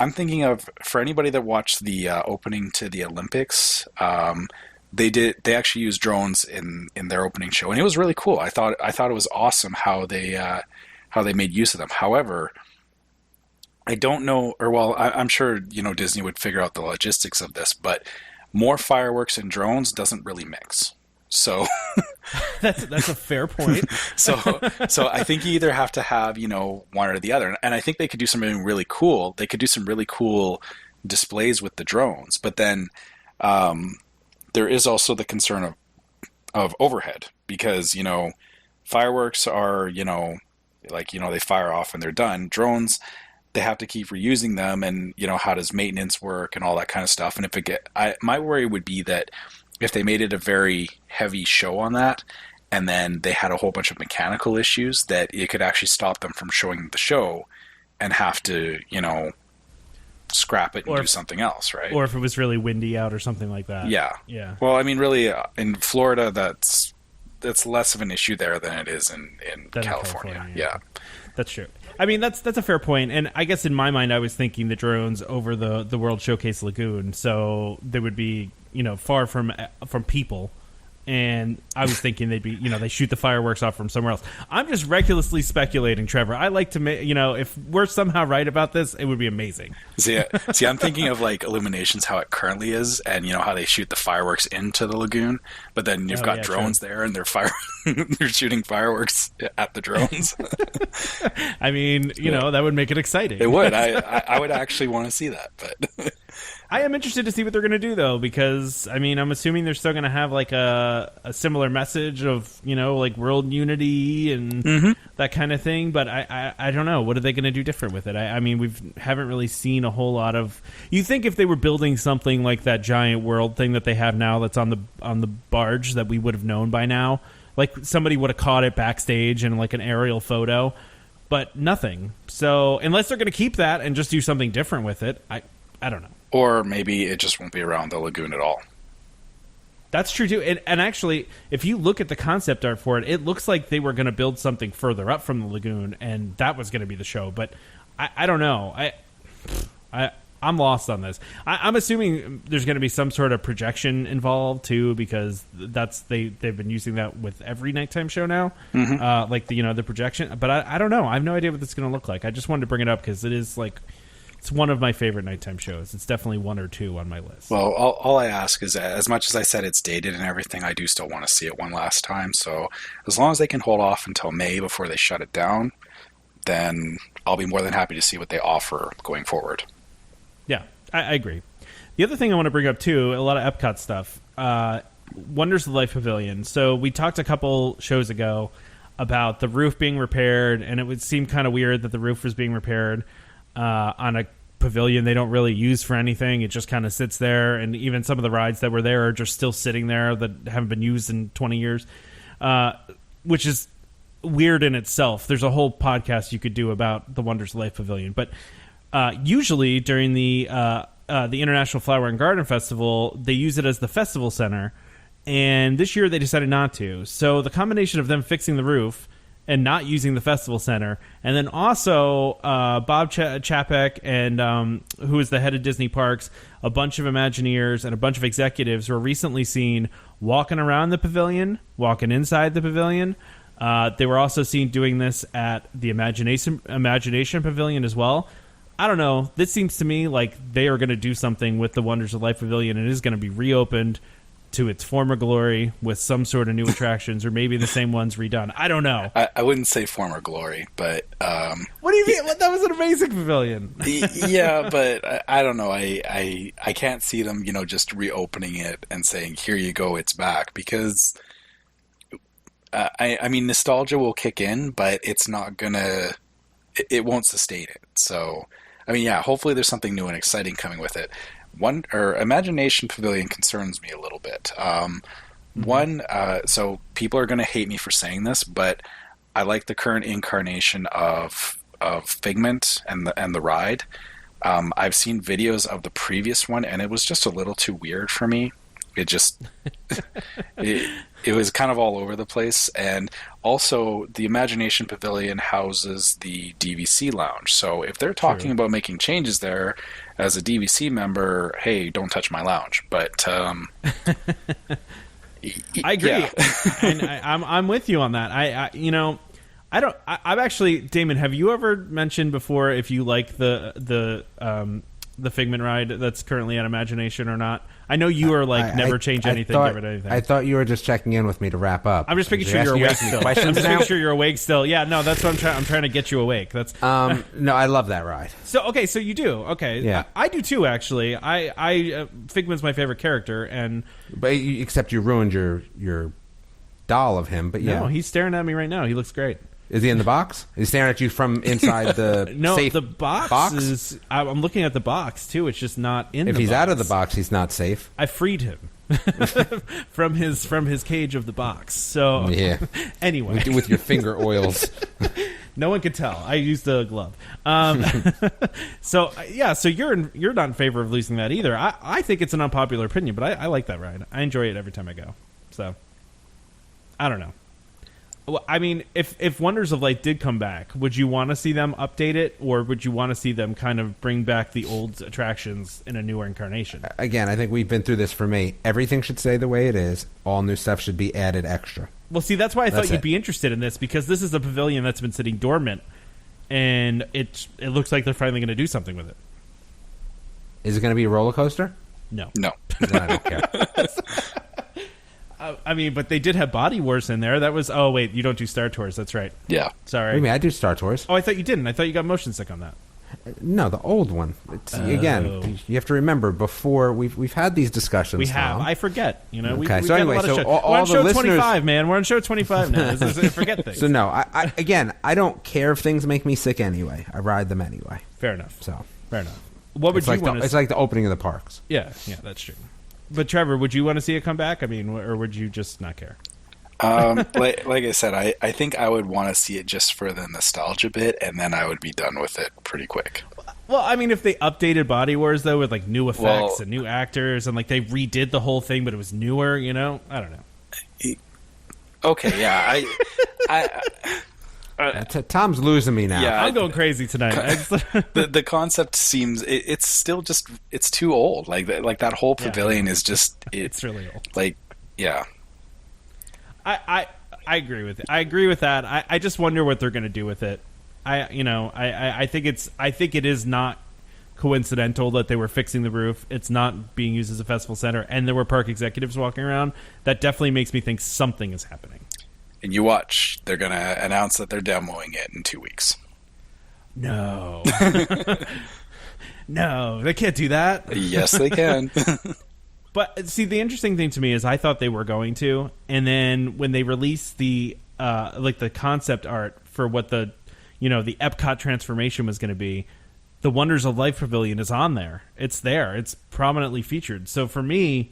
I'm thinking of, for anybody that watched the opening to the Olympics, they actually used drones in their opening show, and it was really cool. I thought it was awesome how they made use of them. However, I don't know, or well, I'm sure Disney would figure out the logistics of this, but more fireworks and drones doesn't really mix. So that's a fair point. so I think you either have to have one or the other, and I think they could do something really cool. They could do some really cool displays with the drones, but then there is also the concern of overhead, because fireworks are they fire off and they're done. Drones, they have to keep reusing them, and how does maintenance work and all that kind of stuff. And my worry would be that if they made it a very heavy show on that, and then they had a whole bunch of mechanical issues, that it could actually stop them from showing the show and have to scrap it and do something else, right? Or if it was really windy out or something like that. Yeah. Well, I mean, really, in Florida, that's less of an issue there than it is in California. Yeah. That's true. I mean, that's a fair point. And I guess in my mind, I was thinking the drones over the World Showcase Lagoon, so they would be far from people. And I was thinking they'd be, they shoot the fireworks off from somewhere else. I'm just recklessly speculating, Trevor. I like to make, if we're somehow right about this, it would be amazing. See, I'm thinking of like IllumiNations, how it currently is, and how they shoot the fireworks into the lagoon, but then you've got drones there, and they're shooting fireworks at the drones. I mean, that would make it exciting. It would. I would actually want to see that, but. I am interested to see what they're going to do, though, because, I mean, I'm assuming they're still going to have, like, a similar message of, like, world unity and that kind of thing, but I don't know. What are they going to do different with it? I mean, haven't really seen a whole lot of... You think if they were building something like that giant world thing that they have now that's on the barge that we would have known by now, like, somebody would have caught it backstage in, like, an aerial photo, but nothing. So, unless they're going to keep that and just do something different with it, I don't know. Or maybe it just won't be around the lagoon at all. That's true, too. And actually, if you look at the concept art for it, it looks like they were going to build something further up from the lagoon, and that was going to be the show. But I don't know. I'm lost on this. I'm assuming there's going to be some sort of projection involved, too, because they've been using that with every nighttime show now, like the projection. But I don't know. I have no idea what this is going to look like. I just wanted to bring it up because it is like... It's one of my favorite nighttime shows. It's definitely one or two on my list. Well, all I ask is, as much as I said it's dated and everything, I do still want to see it one last time. So as long as they can hold off until May before they shut it down, then I'll be more than happy to see what they offer going forward. Yeah, I agree. The other thing I want to bring up, too, a lot of Epcot stuff, Wonders of Life Pavilion. So we talked a couple shows ago about the roof being repaired, and it would seem kind of weird that the roof was being repaired on a pavilion they don't really use for anything. It just kind of sits there, and even some of the rides that were there are just still sitting there that haven't been used in 20 years, which is weird in itself. There's a whole podcast you could do about the Wonders of Life Pavilion. But usually during the International Flower and Garden Festival, they use it as the festival center, and this year they decided not to. So the combination of them fixing the roof and not using the festival center, and then also Bob Chapek and who is the head of Disney Parks, a bunch of Imagineers and a bunch of executives were recently seen walking around the pavilion, walking inside the pavilion. They were also seen doing this at the Imagination Pavilion as well. I don't know. This seems to me like they are going to do something with the Wonders of Life Pavilion, and it is going to be reopened to its former glory with some sort of new attractions, or maybe the same ones redone. I don't know. I wouldn't say former glory, but... What do you mean? That was an amazing pavilion. Yeah, but I don't know. I can't see them, just reopening it and saying, here you go, it's back. Because, I mean, nostalgia will kick in, but it's not gonna... It won't sustain it. So, I mean, yeah, hopefully there's something new and exciting coming with it. Imagination Pavilion concerns me a little bit. One, so people are going to hate me for saying this, but I like the current incarnation of Figment and the ride. I've seen videos of the previous one, and it was just a little too weird for me. It just it was kind of all over the place. And also, the Imagination Pavilion houses the DVC lounge. So if they're talking about making changes there, as a DVC member, hey, don't touch my lounge. But I agree, yeah. and I'm with you on that. I'm actually, Damon, have you ever mentioned before if you like the Figment ride that's currently at Imagination or not? I know you are like never change anything, give it anything. I thought you were just checking in with me to wrap up. I'm just making sure you're awake still. I'm just making sure you're awake still. Yeah, no, that's what I'm trying to get you awake. That's no, I love that ride. So you do. Okay. Yeah. I do too, actually. I Figment's my favorite character, except you ruined your doll of him, but yeah. No, he's staring at me right now. He looks great. Is he in the box? Is he staring at you from inside the no, safe the box is... I'm looking at the box, too. It's just not in the box. If he's out of the box, he's not safe. I freed him from his cage of the box. So, yeah. Anyway. With your finger oils. No one could tell. I used the glove. So you're not in favor of losing that either. I think it's an unpopular opinion, but I like that ride. I enjoy it every time I go. So, I don't know. Well, I mean, if Wonders of Light did come back, would you want to see them update it, or would you want to see them kind of bring back the old attractions in a newer incarnation? Again, I think we've been through this for me. Everything should stay the way it is. All new stuff should be added extra. Well, see, that's why I thought you'd be interested in this, because this is a pavilion that's been sitting dormant, and it looks like they're finally going to do something with it. Is it going to be a roller coaster? No. Then I don't care. I mean, but they did have Body Wars in there. That was... Oh, wait, you don't do Star Tours. That's right. Yeah. Sorry. What do you mean? I do Star Tours. Oh, I thought you didn't. I thought you got motion sick on that. No, the old one. Again, you have to remember, before we've had these discussions. We have. I forget. Okay. So anyway, we're all on show the listeners... 25, man. We're on show 25 now. Forget things. So no, I don't care if things make me sick anyway. I ride them anyway. Fair enough. So fair enough. What would you want? It's like the opening of the parks. Yeah, that's true. But Trevor, would you want to see it come back? I mean, or would you just not care? Like I said, I think I would want to see it just for the nostalgia bit, and then I would be done with it pretty quick. Well, I mean, if they updated Body Wars though with like new effects and new actors, and like they redid the whole thing, but it was newer, I don't know. Okay, yeah, Tom's losing me now. Yeah, I'm going crazy tonight. The concept seems it's still just it's too old. Like that whole pavilion is just it's really old. Like yeah, I agree with it. I agree with that. I just wonder what they're going to do with it. I think it is not coincidental that they were fixing the roof. It's not being used as a festival center, and there were park executives walking around. That definitely makes me think something is happening. And you watch, they're going to announce that they're demoing it in 2 weeks. No. No, they can't do that. Yes, they can. But see, the interesting thing to me is I thought they were going to, and then when they released the the concept art for what the Epcot transformation was going to be, the Wonders of Life Pavilion is on there. It's there. It's prominently featured. So for me,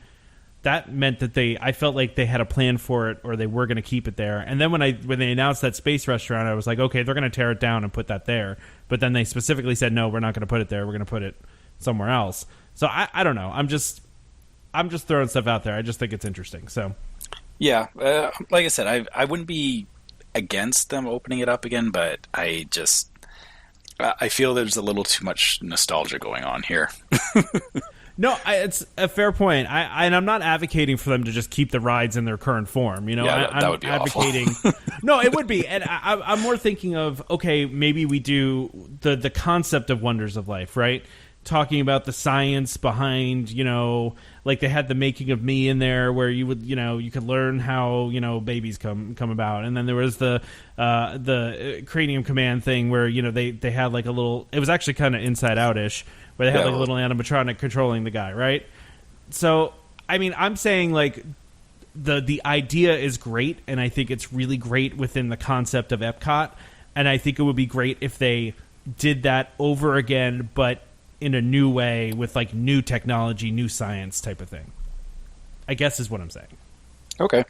that meant that I felt like they had a plan for it, or they were going to keep it there. And then when they announced that space restaurant, I was like, okay, they're going to tear it down and put that there. But then they specifically said, no, we're not going to put it there. We're going to put it somewhere else. So I don't know. I'm just throwing stuff out there. I just think it's interesting. So yeah, like I said, I wouldn't be against them opening it up again, but I feel there's a little too much nostalgia going on here. No, it's a fair point. I'm not advocating for them to just keep the rides in their current form. That would be advocating. No, it would be, and I'm more thinking of, okay, maybe we do the concept of Wonders of Life, right? Talking about the science behind, like they had the Making of Me in there, where you would, you could learn how babies come about, and then there was the Cranium Command thing where they had like a little. It was actually kind of Inside Out-ish, where they had like a little animatronic controlling the guy, right? So, I mean, I'm saying like the idea is great, and I think it's really great within the concept of Epcot, and I think it would be great if they did that over again, but in a new way with like new technology, new science type of thing. I guess is what I'm saying. Okay.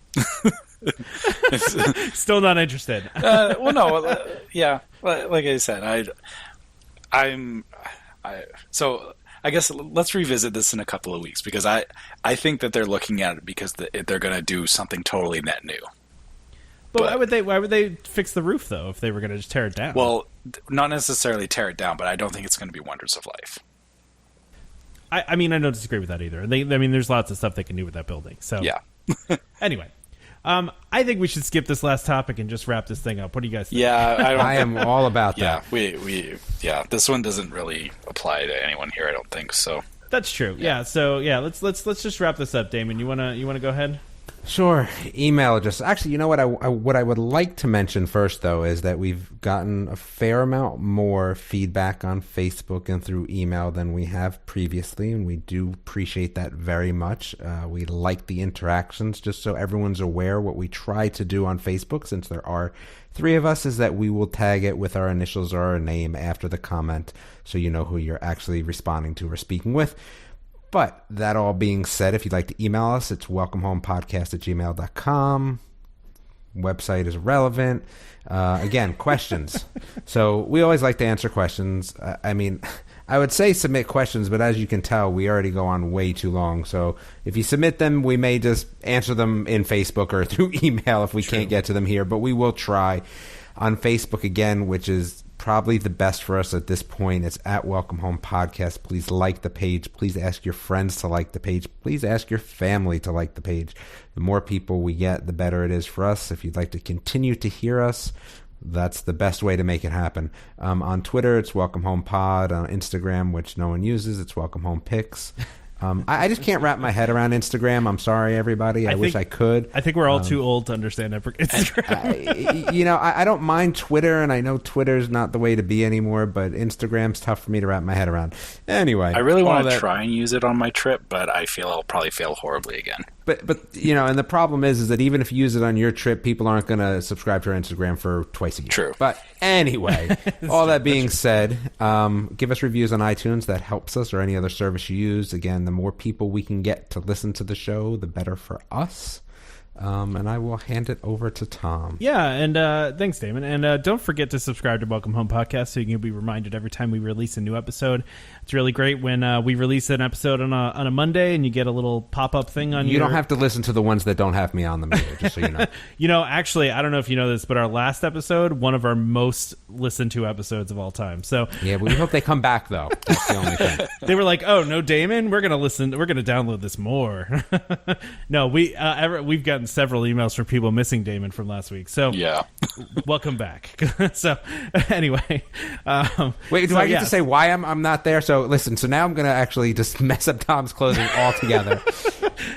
Still not interested. Well, no, yeah. Like I said, so I guess let's revisit this in a couple of weeks, because I think that they're looking at it because they're going to do something totally net new. But why would they fix the roof though if they were going to just tear it down? Well, not necessarily tear it down, but I don't think it's going to be Wonders of Life. I mean, I don't disagree with that either. I mean, there's lots of stuff they can do with that building. So yeah. Anyway, I think we should skip this last topic and just wrap this thing up. What do you guys think? Yeah, I am all about that. Yeah, this one doesn't really apply to anyone here, I don't think so. That's true. Yeah. So yeah, let's just wrap this up, Damon. You wanna go ahead? Sure. Email address. Actually, you know what? What I would like to mention first, though, is that we've gotten a fair amount more feedback on Facebook and through email than we have previously, and we do appreciate that very much. We like the interactions, just so everyone's aware. What we try to do on Facebook, since there are 3 of us, is that we will tag it with our initials or our name after the comment, so you know who you're actually responding to or speaking with. But that all being said, if you'd like to email us, it's welcomehomepodcast@gmail.com. Website is relevant. Again, questions. So we always like to answer questions. I mean, I would say submit questions, but as you can tell, we already go on way too long. So if you submit them, we may just answer them in Facebook or through email if we can't get to them here. But we will try on Facebook again, which is probably the best for us at this point. It's at Welcome Home Podcast. Please like the page. Please ask your friends to like the page. Please ask your family to like the page. The more people we get, the better it is for us. If you'd like to continue to hear us, that's the best way to make it happen. On Twitter, it's Welcome Home Pod. On Instagram, which no one uses, it's Welcome Home Pics. I just can't wrap my head around Instagram. I'm sorry, everybody. I wish I could. I think we're all too old to understand Instagram. I don't mind Twitter, and I know Twitter's not the way to be anymore, but Instagram's tough for me to wrap my head around. Anyway. I really want to try and use it on my trip, but I feel I'll probably fail horribly again. But and the problem is that even if you use it on your trip, people aren't going to subscribe to our Instagram for twice a year. True. But anyway, all that being said, give us reviews on iTunes. That helps us, or any other service you use. Again, the more people we can get to listen to the show, the better for us. And I will hand it over to Tom. Yeah, and thanks, Damon. And don't forget to subscribe to Welcome Home Podcast so you can be reminded every time we release a new episode. It's really great when we release an episode on a Monday and you get a little pop-up thing on You don't have to listen to the ones that don't have me on them either, just so you know. Actually, I don't know if you know this, but our last episode, one of our most listened to episodes of all time. So yeah, we hope they come back, though. That's the only thing. They were like, oh, no, Damon? We're going to download this more. No, we've gotten several emails from people missing Damon from last week. So yeah, welcome back. So anyway, wait, do I get to say why I'm not there? So listen, so now I'm going to actually just mess up Tom's closing altogether.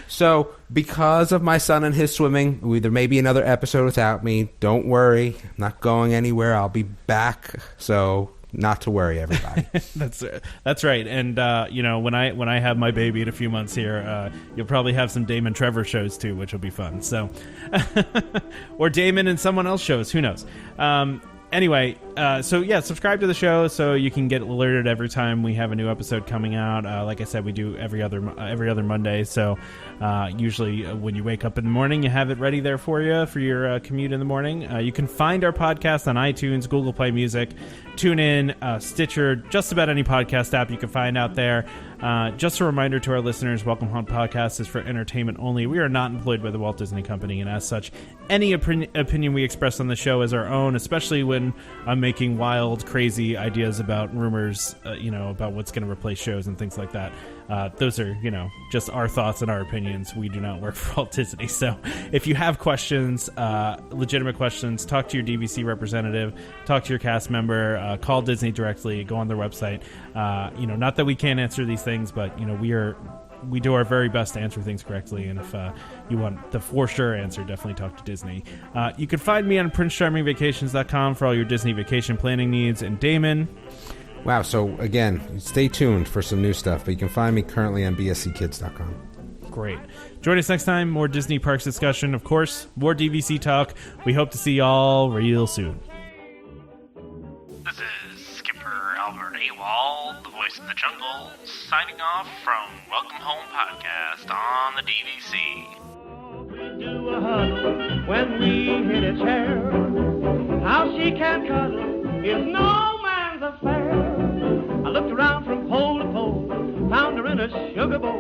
So because of my son and his swimming, there may be another episode without me. Don't worry, I'm not going anywhere. I'll be back. So not to worry, everybody. That's right. And when I have my baby in a few months here, you'll probably have some Damon Trevor shows too, which will be fun. So, or Damon and someone else shows. Who knows? Anyway, so yeah, subscribe to the show so you can get alerted every time we have a new episode coming out. Like I said, we do every other Monday. So usually when you wake up in the morning, you have it ready there for you for your commute in the morning. You can find our podcast on iTunes, Google Play Music, TuneIn, Stitcher, just about any podcast app you can find out there. Just a reminder to our listeners, Welcome Home Podcast is for entertainment only. We are not employed by the Walt Disney Company, and as such, any opinion we express on the show is our own, especially when I'm making wild, crazy ideas about rumors, about what's going to replace shows and things like that. Those are, just our thoughts and our opinions. We do not work for Walt Disney. So if you have questions, legitimate questions, talk to your DVC representative, talk to your cast member, call Disney directly, go on their website. Not that we can't answer these things, but, we do our very best to answer things correctly. And if you want the for sure answer, definitely talk to Disney. You can find me on PrinceCharmingVacations.com for all your Disney vacation planning needs. And Damon... Wow, so again, stay tuned for some new stuff, but you can find me currently on bsckids.com. Great. Join us next time. More Disney parks discussion. Of course, more DVC talk. We hope to see y'all real soon. This is Skipper Albert Awol, the voice the Jungle, signing off from Welcome Home Podcast on the DVC. We do a huddle when we hit a chair. How she can cuddle is no man's affair. I looked around from pole to pole, found her in a sugar bowl.